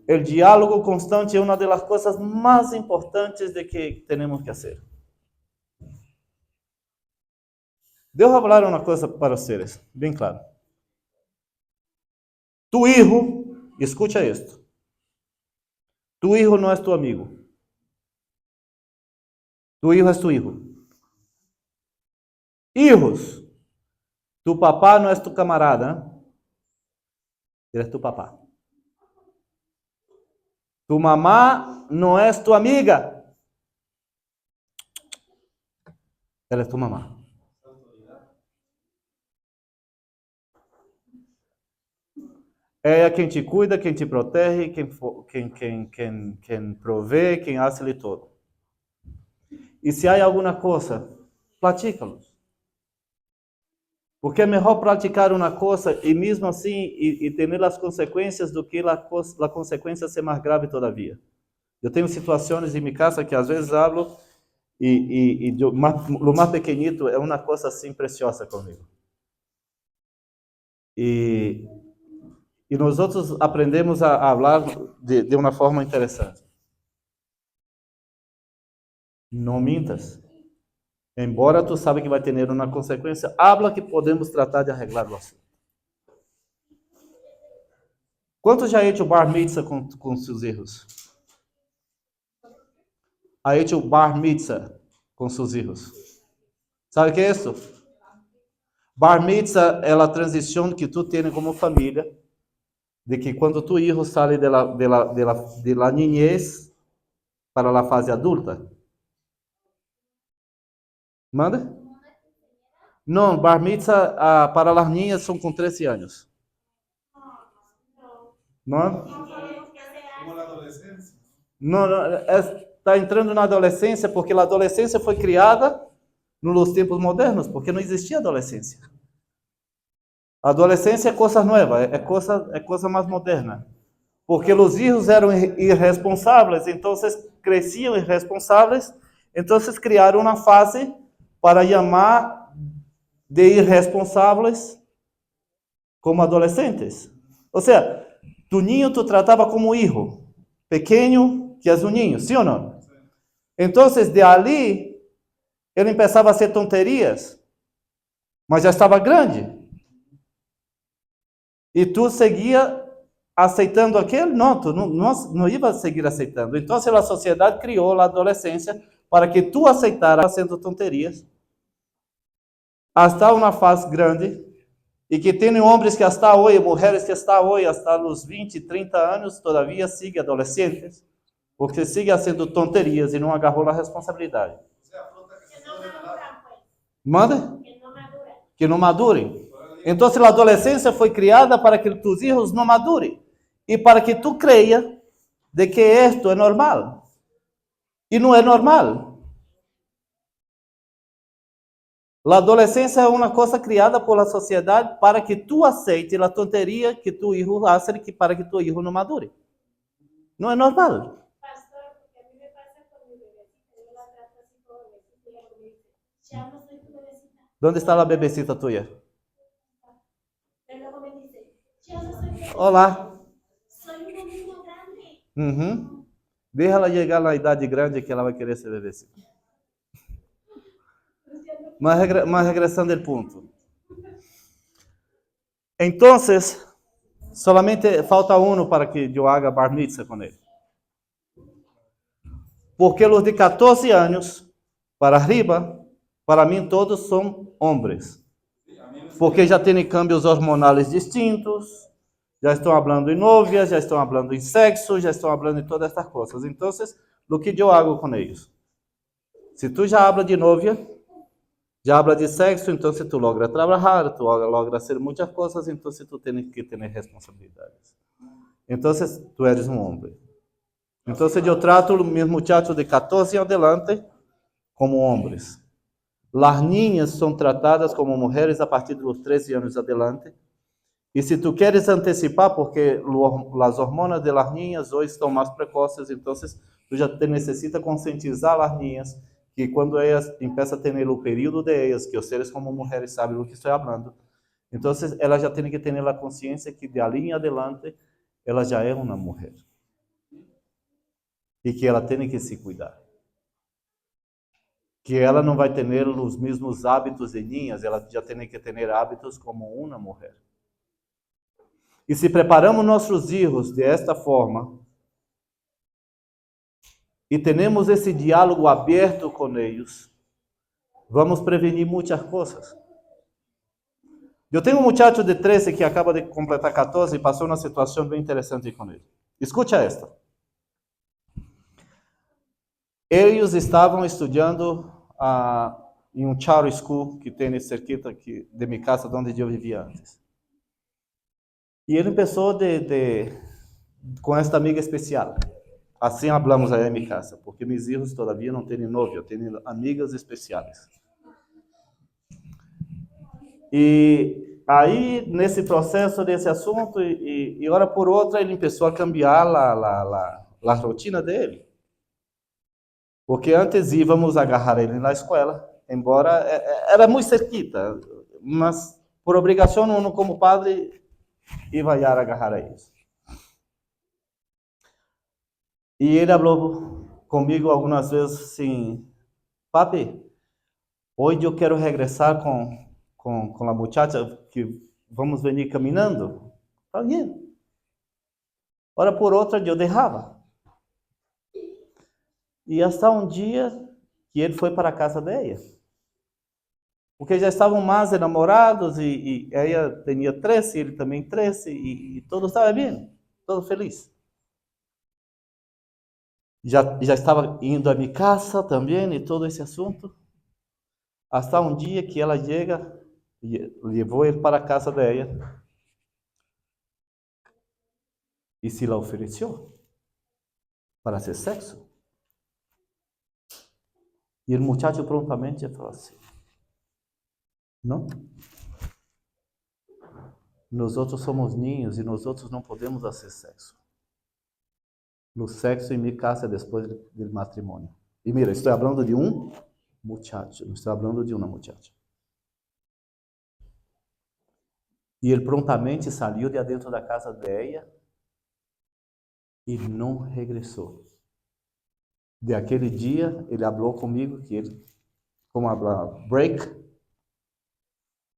Speaker 1: O diálogo constante é uma das coisas mais importantes de que temos que fazer. Devo falar uma coisa para vocês, bem claro. Tu hijo, escucha esto. Tu hijo não é tu amigo. Tu hijo é tu hijo. Hijos, tu papá não é tu camarada, ele é tu papá. Tu mamá não é tu amiga, ela é tu mamá. É quem te cuida, quem te protege, quem provê, quem hace todo. E se há alguma coisa, platica-los. Porque é melhor praticar uma coisa e mesmo assim e ter as consequências do que a consequência ser mais grave todavia. Eu tenho situações em minha casa que às vezes hablo o mais pequenito é uma coisa assim preciosa comigo. E nós outros aprendemos a falar de uma forma interessante. Não mintas. Embora tu sabe que vai ter uma consequência, habla que podemos tratar de arreglar o assunto. Quantos já hecho bar mitzvah com seus erros? Ha hecho bar mitzvah com seus erros? Sabe o que é isso? Bar mitzvah é a transição que tu tens como família, de que quando tu hijo sale de la niñez para a fase adulta. Manda? Não, bar mitzvah para as niñas são com 13 anos. Não?
Speaker 2: Como la adolescencia.
Speaker 1: Não, está entrando na adolescência porque a adolescência foi criada nos tempos modernos, porque não existia adolescência. A adolescência é coisa nova, é coisa mais moderna. Porque os filhos eram irresponsáveis, então cresciam irresponsáveis, então criaram uma fase para chamar de irresponsáveis como adolescentes. Ou seja, tu niño tu tratava como hijo, pequeno que és um niño, sim ou não? Então, de ali, ele começava a ser tonterias, mas já estava grande. E tu seguia aceitando aquilo? Não, tu não ia seguir aceitando. Então, a sociedade criou a adolescência para que tu aceitaras fazendo tonterias, hasta uma fase grande, e que tem homens que hasta hoje, mulheres que hasta hoje, hasta os 20, 30 anos, todavia siguen adolescentes, porque siguen fazendo tonterias e não agarrou a responsabilidade. Manda? Que não madurem. Então, a adolescência foi criada para que tus hijos não madurem e para que tu creia de que esto é normal. E não é normal. A adolescência é uma coisa criada por a sociedade para que tu aceite a tonteria que tu hijo hace para que tu hijo não madure. Não é normal.
Speaker 3: Pastor, porque a mí me pasa con mi bebecita, yo la trato así como bebecita y ella me dice, ya no soy tu bebecita.
Speaker 1: ¿Dónde está a bebecita tuya?
Speaker 3: Y luego me dice, ya no soy bebecita.
Speaker 1: Olá.
Speaker 3: Soy una niña grande.
Speaker 1: Uhum. Deixa ela chegar na idade grande que ela vai querer ser bebecita. Mas regressando ao ponto. Então, solamente falta um para que eu haga bar mitzvah com ele. Porque os de 14 anos para arriba, para mim todos são homens. Porque já têm cambios hormonais distintos, já estão falando em novia, já estão falando em sexo, já estão falando em todas estas coisas. Então, o que eu hago com eles? Se tu já habla de novia, já habla de sexo, então tu logra trabalhar, tu logra fazer muitas coisas, então tu tens que ter responsabilidades. Então, tu eres um homem. Então, eu trato meus muchachos de 14 em adelante como homens. As niñas são tratadas como mulheres a partir dos 13 anos adelante. E se tu queres antecipar, porque as hormonas de las niñas hoje estão mais precoces, então tu já te necessita conscientizar as niñas que quando elas começam a ter o período de elas, que vocês como mulheres sabem do que estou falando, então elas já têm que ter a consciência que de ali em adelante ela já é uma mulher e que ela tem que se cuidar, que ela não vai ter os mesmos hábitos de niñas, ela já tem que ter hábitos como uma mulher. E se preparamos nossos filhos desta forma, e temos esse diálogo aberto com eles, vamos prevenir muitas coisas. Eu tenho um muchacho de 13 que acaba de completar 14 e passou uma situação bem interessante com ele. Escute esta. Eles estavam estudando em um charter school que tem cerquita aqui de minha casa, onde eu vivia antes. E ele começou com esta amiga especial. Assim hablamos aí em minha casa, porque meus filhos todavia não têm novio, têm amigas especiais. E aí, nesse processo desse assunto, e hora por outra, ele começou a cambiar a rotina dele. Porque antes íamos agarrar ele na escola, embora era muito cerquita, mas por obrigação, uno como padre ia agarrar a eles. E ele falou comigo algumas vezes assim, papi, hoje eu quero regressar com a muchacha que vamos vir caminhando. Está bem. Hora por outra eu deixava. E hasta um dia que ele foi para a casa dela. Porque já estavam mais enamorados e ela tinha 13, ele também 13 e tudo estava bem, todo feliz. Já estava indo a minha casa também e todo esse assunto. Hasta um dia que ela chega e levou ele para a casa dela e se la ofereceu para ter sexo. E o muchacho prontamente falou assim, não? Nós outros somos niños e nós outros não podemos fazer sexo. O sexo em minha casa é depois do matrimônio. E mira, estou falando de um muchacho, não estou falando de uma muchacha. E ele prontamente saiu de dentro da casa dela e não regressou. De aquele dia, ele falou comigo que ele, como habla,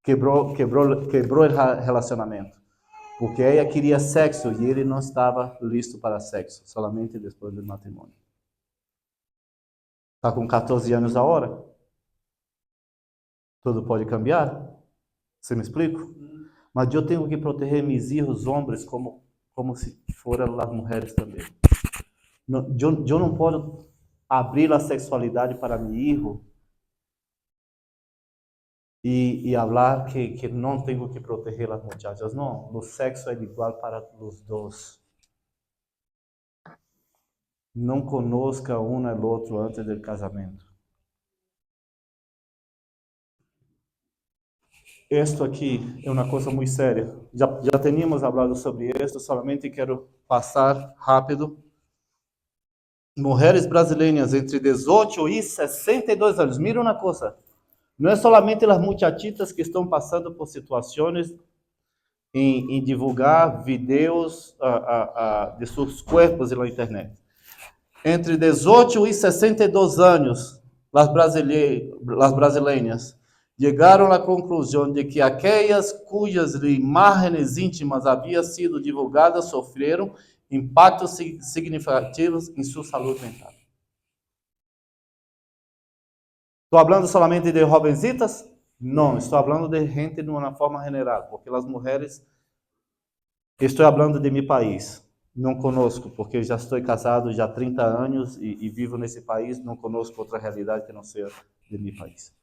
Speaker 1: quebrou o relacionamento. Porque ela queria sexo e ele não estava listo para sexo, somente depois do matrimônio. Está com 14 anos agora? Tudo pode cambiar? Você me explica? Mas eu tenho que proteger meus filhos homens como se fossem as mulheres também. Eu não posso abrir a sexualidade para meu filho e falar que não tenho que proteger as muchachas. Não, o sexo é igual para os dois. Não conozca um ao outro antes do casamento. Isto aqui é uma coisa muito séria. Já tínhamos falado sobre isso, solamente quero passar rápido. Mulheres brasileiras entre 18 e 62 anos. Mira uma coisa. Não é somente as muchachitas que estão passando por situações em divulgar vídeos de seus corpos na internet. Entre 18 e 62 anos, as brasileiras chegaram à conclusão de que aquelas cujas imagens íntimas haviam sido divulgadas sofreram impactos significativos em sua saúde mental. Estou falando somente de jovencitas? Não, estou falando de gente de uma forma general, porque as mulheres, estou falando de meu país, não conosco, porque já estou casado já há 30 anos e vivo nesse país, não conosco outra realidade que não seja de meu país.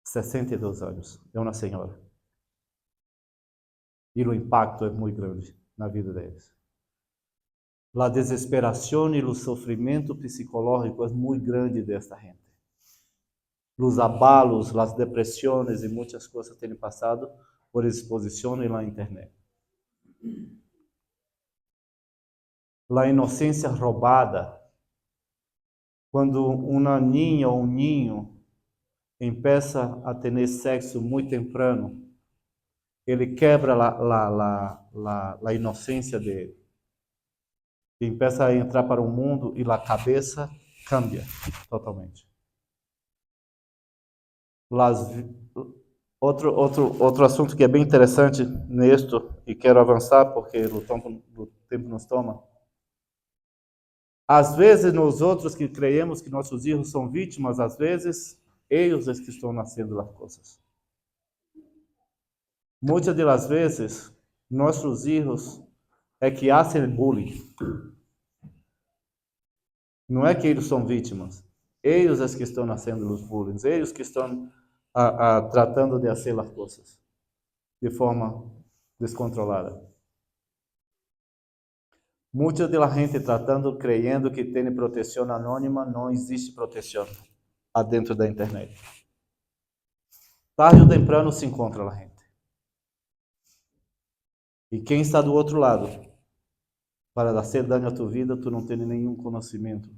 Speaker 1: 62 anos, é uma senhora. E o impacto é muito grande na vida deles. A desesperação e o sofrimento psicológico é muito grande desta gente. os abalos, as depressões e muitas coisas têm passado por exposição na internet. A inocência roubada, quando uma niña ou um ninho começa a ter sexo muito temprano, ele quebra a inocência dele. E começa a entrar para o mundo e a cabeça cambia totalmente. Outro assunto que é bem interessante nisto, e quero avançar porque o tempo nos toma. Às vezes, nós outros que creemos que nossos filhos são vítimas, às vezes, eles que estão nascendo as coisas. Muitas das vezes, nossos filhos é que fazem bullying. Não é que eles são vítimas. Eles é que estão nascendo os bullying. Eles que estão tratando de fazer as coisas de forma descontrolada. Muita da gente tratando, crendo que tem proteção anônima, não existe proteção dentro da internet. Tarde ou temprano se encontra a gente. E quem está do outro lado, para fazer dano à tua vida, tu não tem nenhum conhecimento.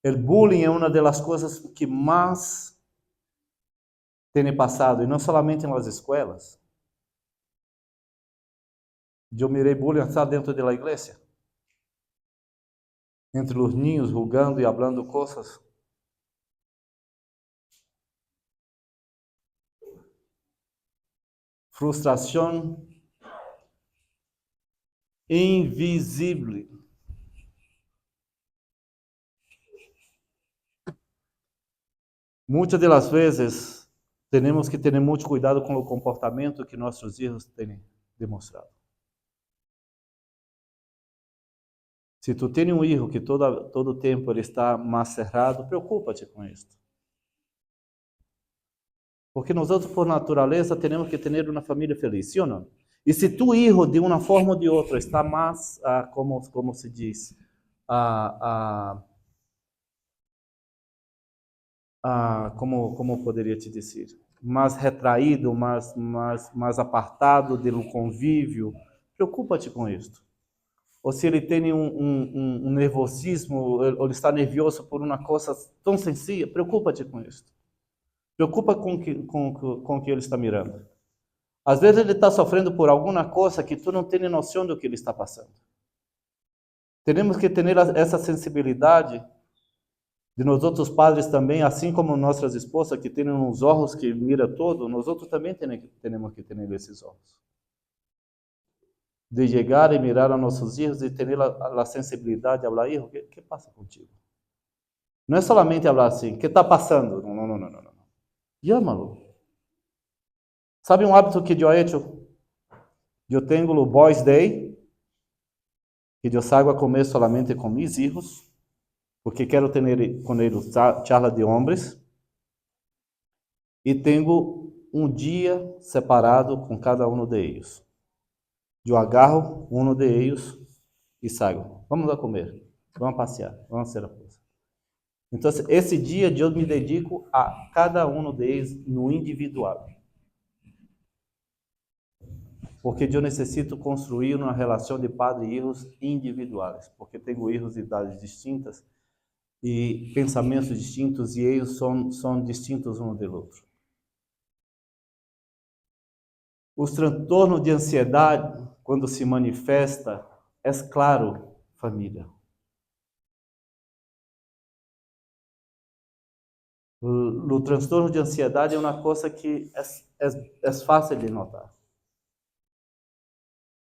Speaker 1: O bullying é uma das coisas que mais tem passado, e não somente nas escolas. Eu mirei bullying até dentro da igreja. Entre os ninhos, rugando e falando coisas. Frustração invisível. Muitas das vezes, temos que ter muito cuidado com o comportamento que nossos filhos têm demonstrado. Se tu tem um filho que todo tempo ele está mais cerrado, preocupa-te com isso. Porque nós outros, por natureza, temos que ter uma família feliz, sim ou não? E se tu filho, de uma forma ou de outra, está mais, como se diz, como poderia te dizer? Mais retraído, mais apartado do convívio, preocupa-te com isso. Ou se ele tem um nervosismo, ou ele está nervioso por uma coisa tão sencilla, preocupa-te com isso. Preocupa com o que ele está mirando. Às vezes ele está sofrendo por alguma coisa que tu não tens noção do que ele está passando. Temos que ter essa sensibilidade de nós outros padres também, assim como nossas esposas que têm uns olhos que mira todo, nós outros também temos que ter esses olhos. De chegar e mirar a nossos filhos e ter a sensibilidade de falar, hijo, ¿qué pasa contigo? Não é somente falar assim, ¿qué está passando? Não. Llámalo. Sabe um hábito que eu he hecho? Eu tenho o Boys Day, que eu saio a comer solamente com meus filhos, porque quero ter com eles charla de homens, e tenho um dia separado com cada um deles. Eu agarro um deles e saio. Vamos lá comer, vamos passear, vamos fazer a coisa. Então, esse dia eu me dedico a cada um deles no individual. Porque eu necessito construir uma relação de padre e filhos individuais. Porque tenho filhos de idades distintas e pensamentos distintos, e eles são distintos um do outro. Os transtornos de ansiedade, quando se manifesta, é claro, família. O transtorno de ansiedade é uma coisa que é fácil de notar.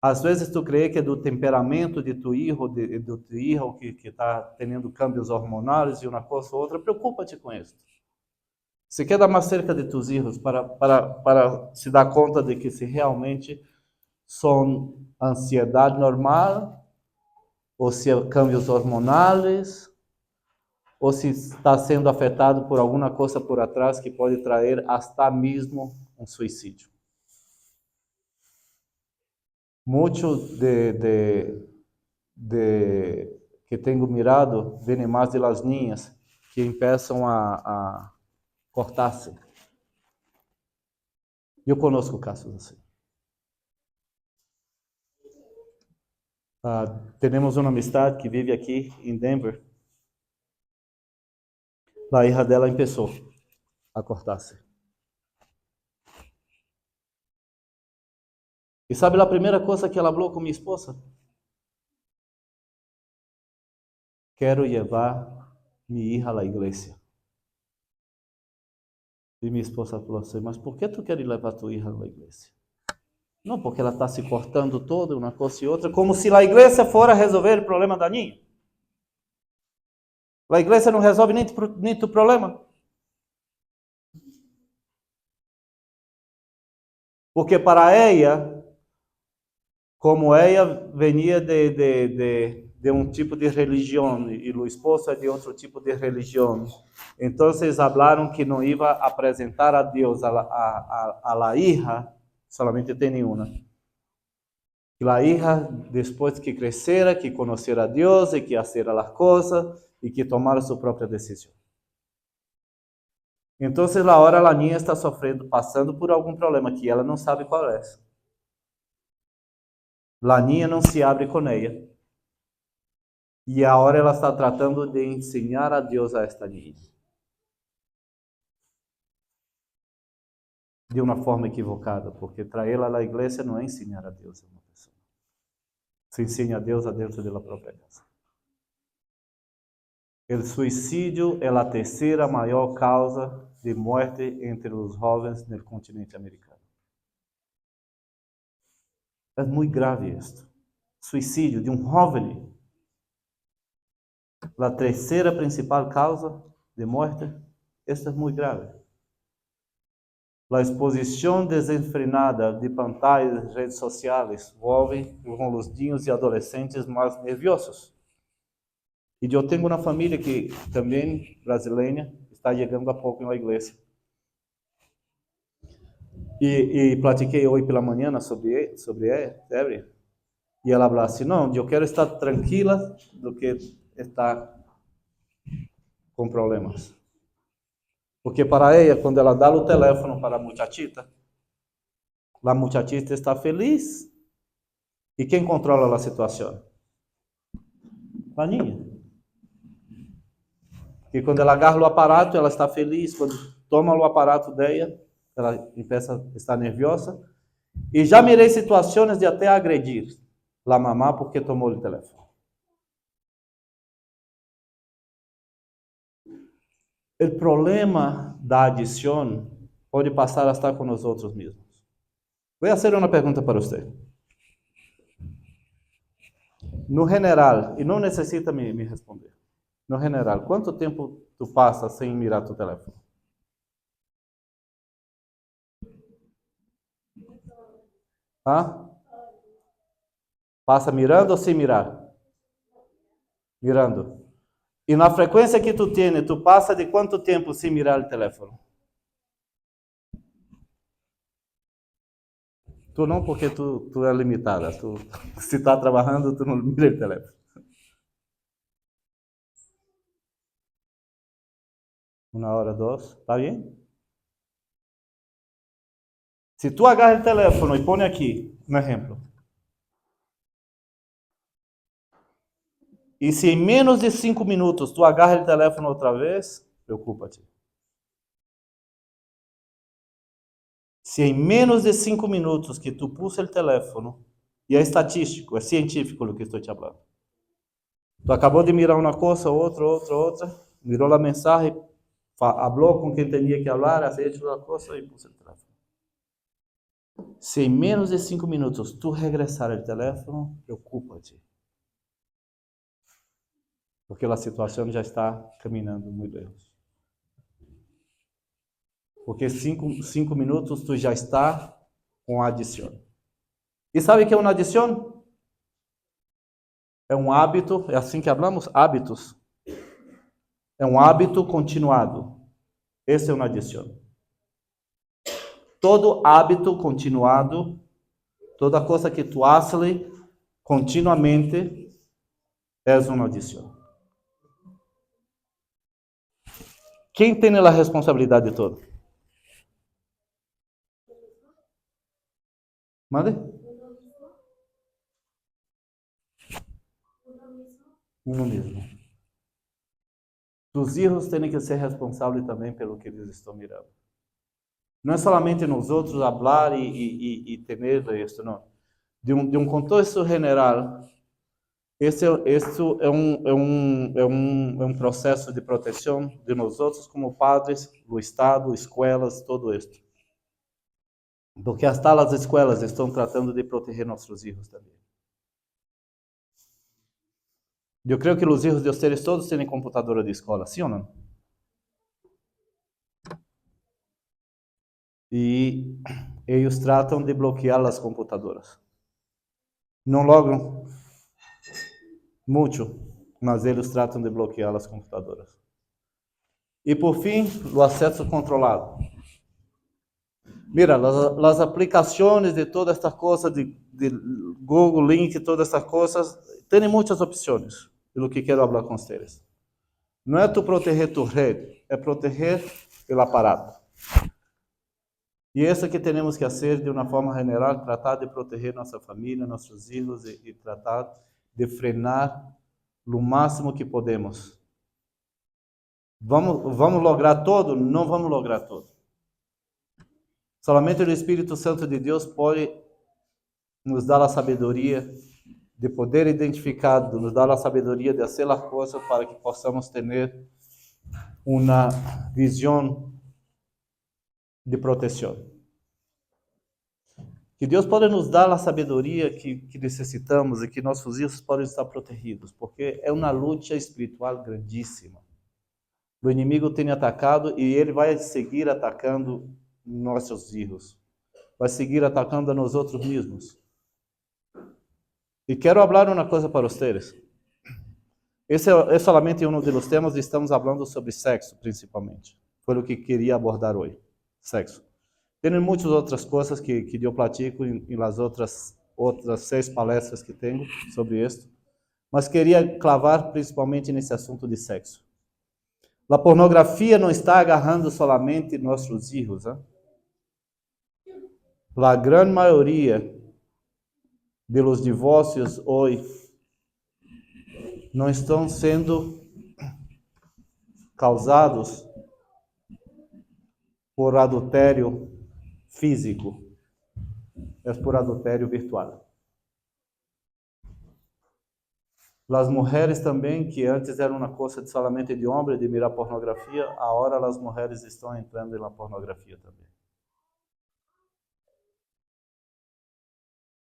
Speaker 1: Às vezes tu crê que é do temperamento de tu filho, do teu filho que está tendo cambios hormonais e uma coisa ou outra, preocupa-te com isso. Se quer dar mais cerca de tus filhos para se dar conta de que se realmente são ansiedade normal, ou se é cambios hormonais, ou se está sendo afetado por alguma coisa por atrás que pode trazer até mesmo um suicídio. Muito que tenho mirado, vem mais de las niñas que começam a cortar-se. Eu conosco casos assim. Temos uma amistade que vive aqui em Denver. A hija dela começou a cortar-se. E sabe a primeira coisa que ela falou com minha esposa? Quero levar minha hija à igreja. E minha esposa falou assim, mas por que tu queres levar tua hija à igreja? Não, porque ela está se cortando toda, uma coisa e outra, como se a igreja fora resolver o problema da niña. A igreja não resolve nem tu problema. Porque para ela, como ela venia de um tipo de religião e o esposo é de outro tipo de religião, então falaram que não ia apresentar a Deus a la hija, solamente tem uma. Que a hija, depois que crescera, que conhecera a Deus e que hiciera as coisas e que tomara sua própria decisão. Então, agora a niña está sofrendo, passando por algum problema que ela não sabe qual é. A niña não se abre com ela. E agora ela está tratando de ensinar a Deus a esta niña. De uma forma equivocada, porque traê-la à igreja não é ensinar a Deus a uma pessoa. Se ensina a Deus dentro da própria casa. O suicídio é a terceira maior causa de morte entre os jovens no continente americano. É muito grave isto. Suicídio de um jovem. A terceira principal causa de morte. Esta é muito grave. A exposição desenfrenada de pantallas, redes sociais, envolve com os niños e adolescentes mais nerviosos. E eu tenho uma família que também brasileira está chegando há pouco na igreja. E platiquei hoje pela manhã sobre ela. E ela falou assim, não, eu quero estar tranquila do que estar com problemas. Porque para ela, quando ela dá o telefone para a muchachita está feliz. E quem controla a situação? A niña. E quando ela agarra o aparato, ela está feliz. Quando toma o aparato dela, ela começa a estar nerviosa. E já mirei situações de até agredir a mamá porque tomou o telefone. O problema da adição pode passar a estar com nós outros mesmos. Vou fazer uma pergunta para você. No general, e não necessita me responder. No general, quanto tempo tu passa sem mirar tu telefone? Passa mirando ou sem mirar? Mirando. E na frequência que tu tem, tu passa de quanto tempo sem mirar o telefone? Tu não, porque tu é limitada. Tu, se está trabalhando, tu não mira o telefone. Uma hora, duas, tá bem? Se tu agarra o telefone e põe aqui, um exemplo. E se em menos de 5 minutos tu agarra o telefone outra vez, preocupa-te. Se em menos de 5 minutos que tu puxa o telefone, e é estatístico, é científico o que estou te falando. Tu acabou de mirar uma coisa, outra, mirou a mensagem, falou com quem tinha que falar, fez uma coisa e puxa o telefone. Se em menos de 5 minutos tu regressar o telefone, preocupa-te. Porque a situação já está caminhando muito lejos. Porque 5 minutos tu já está com a adição. E sabe o que é uma adição? É um hábito, é assim que falamos, hábitos. É um hábito continuado. Essa é uma adição. Todo hábito continuado, toda coisa que tu haces continuamente, é uma adição. Quem tem a responsabilidade de tudo? Mande? Uno mesmo. Os filhos têm que ser responsáveis também pelo que eles estão mirando. Não é somente nós outros falar e ter isso, não. De um contexto geral, esse é um processo de proteção de nós outros como padres, do Estado, escolas, todo isso. Porque até as escolas estão tratando de proteger nossos filhos também. Eu creio que os filhos de vocês todos têm computadora de escola, sim ou não? E eles tratam de bloquear as computadoras. Não logram muito, mas eles tratam de bloquear as computadoras. E por fim, o acesso controlado. Mira, as aplicações de toda esta coisa de Google Link, todas estas coisas, tem muitas opções. Pelo que quero falar com vocês. Não é tu proteger tu rede, é proteger o aparato. E isso que temos que fazer de uma forma geral, tratar de proteger nossa família, nossos filhos e tratar de frenar o máximo que podemos. Vamos lograr tudo? Não vamos lograr tudo. Somente o Espírito Santo de Deus pode nos dar a sabedoria de poder identificar, nos dar a sabedoria de fazer as coisas para que possamos ter uma visão de proteção. Que Deus pode nos dar a sabedoria que necessitamos e que nossos filhos podem estar protegidos, porque é uma luta espiritual grandíssima. O inimigo tem atacado e ele vai seguir atacando nossos filhos. Vai seguir atacando a nós outros mesmos. E quero falar uma coisa para vocês. Esse é somente um dos temas, estamos falando sobre sexo, principalmente. Foi o que queria abordar hoje. Sexo. Tem muitas outras coisas que eu platico em las outras 6 palestras que tenho sobre isso. Mas queria clavar principalmente nesse assunto de sexo. A pornografia não está agarrando solamente nossos filhos. A grande maioria de los divórcios hoje não estão sendo causados por adultério físico, é por adultério virtual. As mulheres também, que antes era uma coisa solamente de homem, de mirar pornografia, agora as mulheres estão entrando na pornografia também.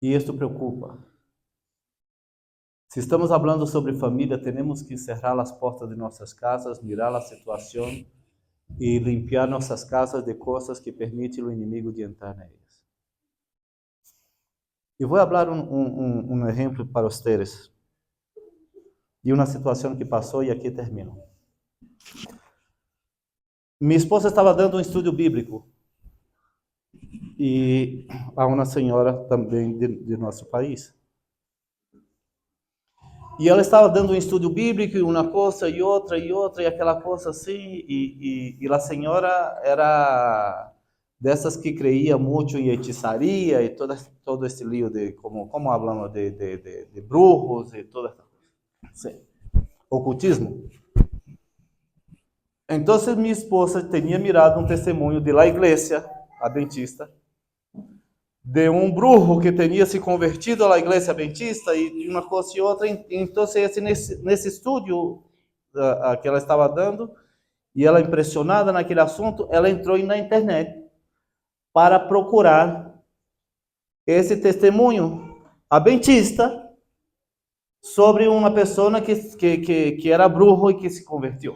Speaker 1: E isso preocupa. Se estamos falando sobre família, temos que encerrar as portas de nossas casas, mirar a situação e limpar nossas casas de coisas que permitem o inimigo de entrar nelas. E vou falar um exemplo para vocês de uma situação que passou e aqui termino. Minha esposa estava dando um estudo bíblico e a uma senhora também de nosso país. E ela estava dando um estudo bíblico e uma coisa e outra e aquela coisa assim, e a senhora era dessas que creia muito em hechiçaria e todo esse lío de, como falamos, de brujos e toda essa coisa. Sim. Ocultismo. Então, minha esposa tinha mirado um testemunho de la igreja adventista, de um brujo que tinha se convertido à igreja adventista e uma coisa e outra. Então, nesse estudo que ela estava dando, e ela impressionada naquele assunto, ela entrou na internet para procurar esse testemunho adventista sobre uma pessoa que era bruxo e que se converteu.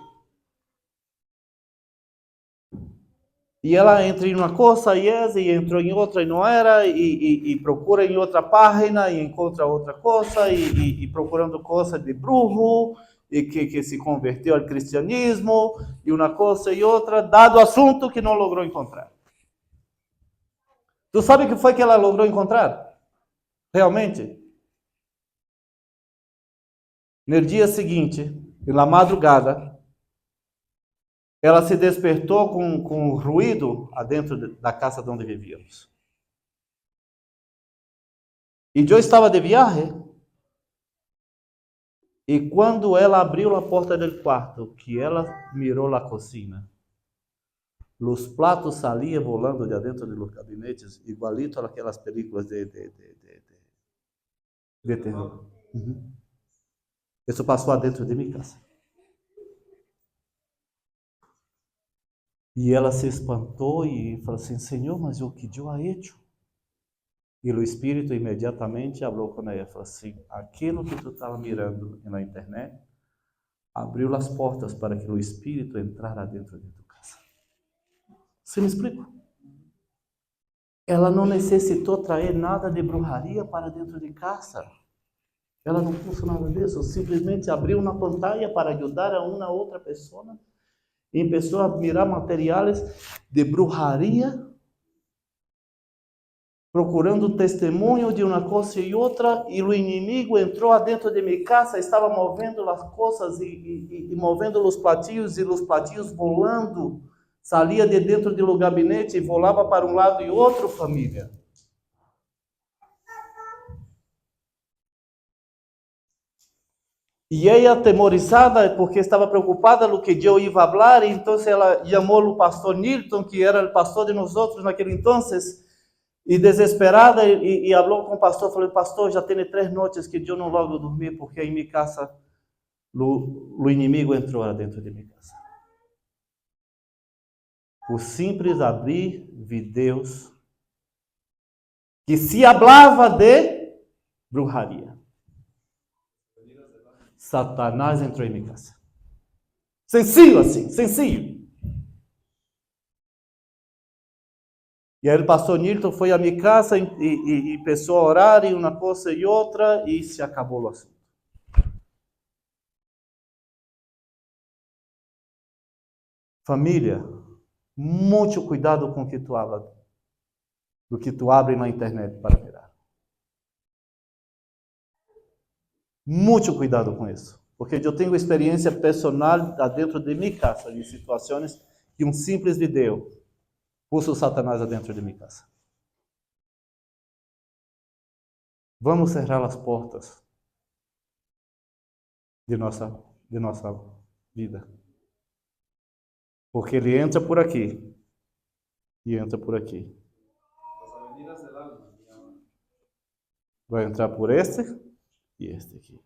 Speaker 1: E ela entra em uma coisa e entrou em outra e não era, e procura em outra página e encontra outra coisa, e procurando coisa de bruxo, e que se converteu ao cristianismo, e uma coisa e outra, dado assunto que não logrou encontrar. Tu sabe o que foi que ela logrou encontrar? Realmente? No dia seguinte, na madrugada, ela se despertou com ruído adentro da casa onde vivíamos. E eu estava de viagem. E quando ela abriu a porta do quarto, que ela mirou a cozinha, os pratos saíam volando de dentro dos gabinetes, igualito aquelas películas de terror. Uhum. Isso passou dentro de minha casa. E ela se espantou e falou assim: Senhor, mas o que eu ha hecho? E o Espírito imediatamente falou com ela, falou assim: aquilo que tu estava mirando na internet abriu as portas para que o Espírito entrara dentro de tua casa. Você me explica? Ela não necessitou trazer nada de bruxaria para dentro de casa. Ela não fez nada disso. Simplesmente abriu uma pantalla para ajudar a uma outra pessoa. E começou a mirar materiais de bruxaria, procurando testemunho de uma coisa e outra, e o inimigo entrou dentro de minha casa, estava movendo as coisas e movendo os platinhos, e os platinhos volando, saía de dentro do gabinete e volava para um lado e outro, família. E ela, atemorizada, porque estava preocupada no que eu ia falar, e então ela chamou o pastor Nilton, que era o pastor de nós outros naquele entonces, e desesperada, e falou com o pastor, falou: pastor, já tem 3 noites que eu não logo dormir, porque em minha casa o inimigo entrou dentro de minha casa. O simples abrir de Deus, que se falava de bruxaria. Satanás entrou em minha casa. Sencillo assim, sencillo. E aí o pastor Nilton foi à minha casa e começou a orar, e uma coisa e outra, e se acabou o assunto. Família, muito cuidado com o que tu habla, do que tu abre na internet para mirar. Muito cuidado com isso. Porque eu tenho experiência personal dentro de minha casa, em situações que um simples vídeo puso o Satanás dentro de minha casa. Vamos cerrar as portas de nossa vida. Porque ele entra por aqui e entra por aqui. Vai entrar por este e este aqui.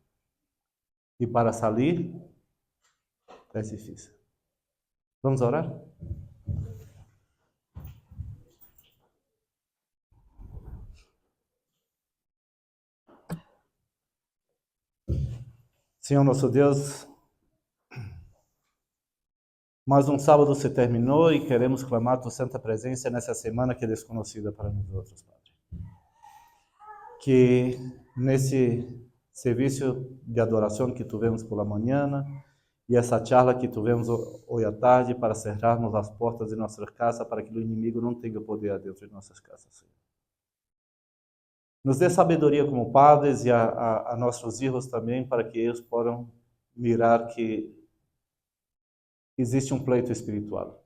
Speaker 1: E para sair, é difícil. Vamos orar? Senhor nosso Deus, mais um sábado se terminou e queremos clamar tua santa presença nessa semana que é desconhecida para nós outros, Padre. Que nesse serviço de adoração que tivemos pela manhã e essa charla que tivemos hoje à tarde para cerrarmos as portas de nossa casa para que o inimigo não tenha poder dentro de nossas casas, Senhor. Nos dê sabedoria como padres e a nossos filhos também, para que eles possam mirar que existe um pleito espiritual.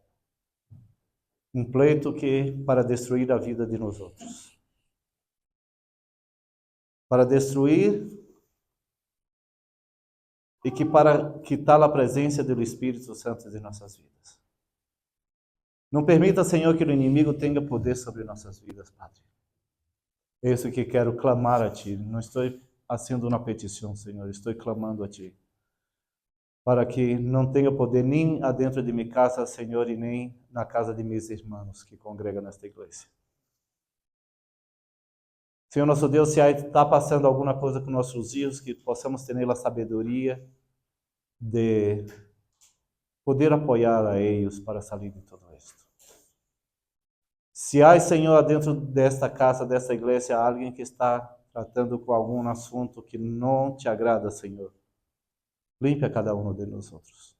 Speaker 1: Um pleito que para destruir a vida de nós outros. Para destruir e que para quitar a presença do Espírito Santo de nossas vidas. Não permita, Senhor, que o inimigo tenha poder sobre nossas vidas, Padre. É isso que quero clamar a Ti. Não estou fazendo uma petição, Senhor, estou clamando a Ti. Para que não tenha poder nem adentro de minha casa, Senhor, e nem na casa de meus irmãos que congregam nesta igreja. Senhor nosso Deus, se está passando alguma coisa com nossos filhos, que possamos ter a sabedoria de poder apoiar a eles para sair de tudo isto. Se há, Senhor, dentro desta casa, desta igreja, alguém que está tratando com algum assunto que não te agrada, Senhor, limpe a cada um de nós outros.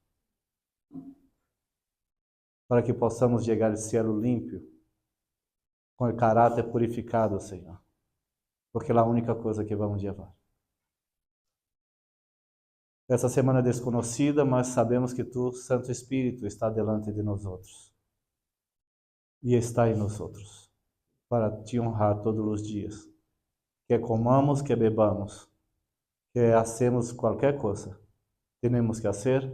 Speaker 1: Para que possamos chegar ao cielo limpo, com o caráter purificado, Senhor. Porque é a única coisa que vamos levar. Essa semana desconhecida, mas sabemos que tu, Santo Espírito, está delante de nós outros. E está em nós outros, para te honrar todos os dias. Que comamos, que bebamos, que hacemos qualquer coisa, temos que fazer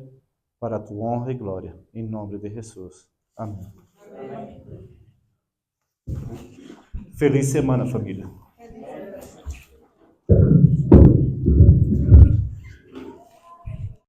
Speaker 1: para tu honra e glória. Em nome de Jesus. Amém. Feliz semana, família.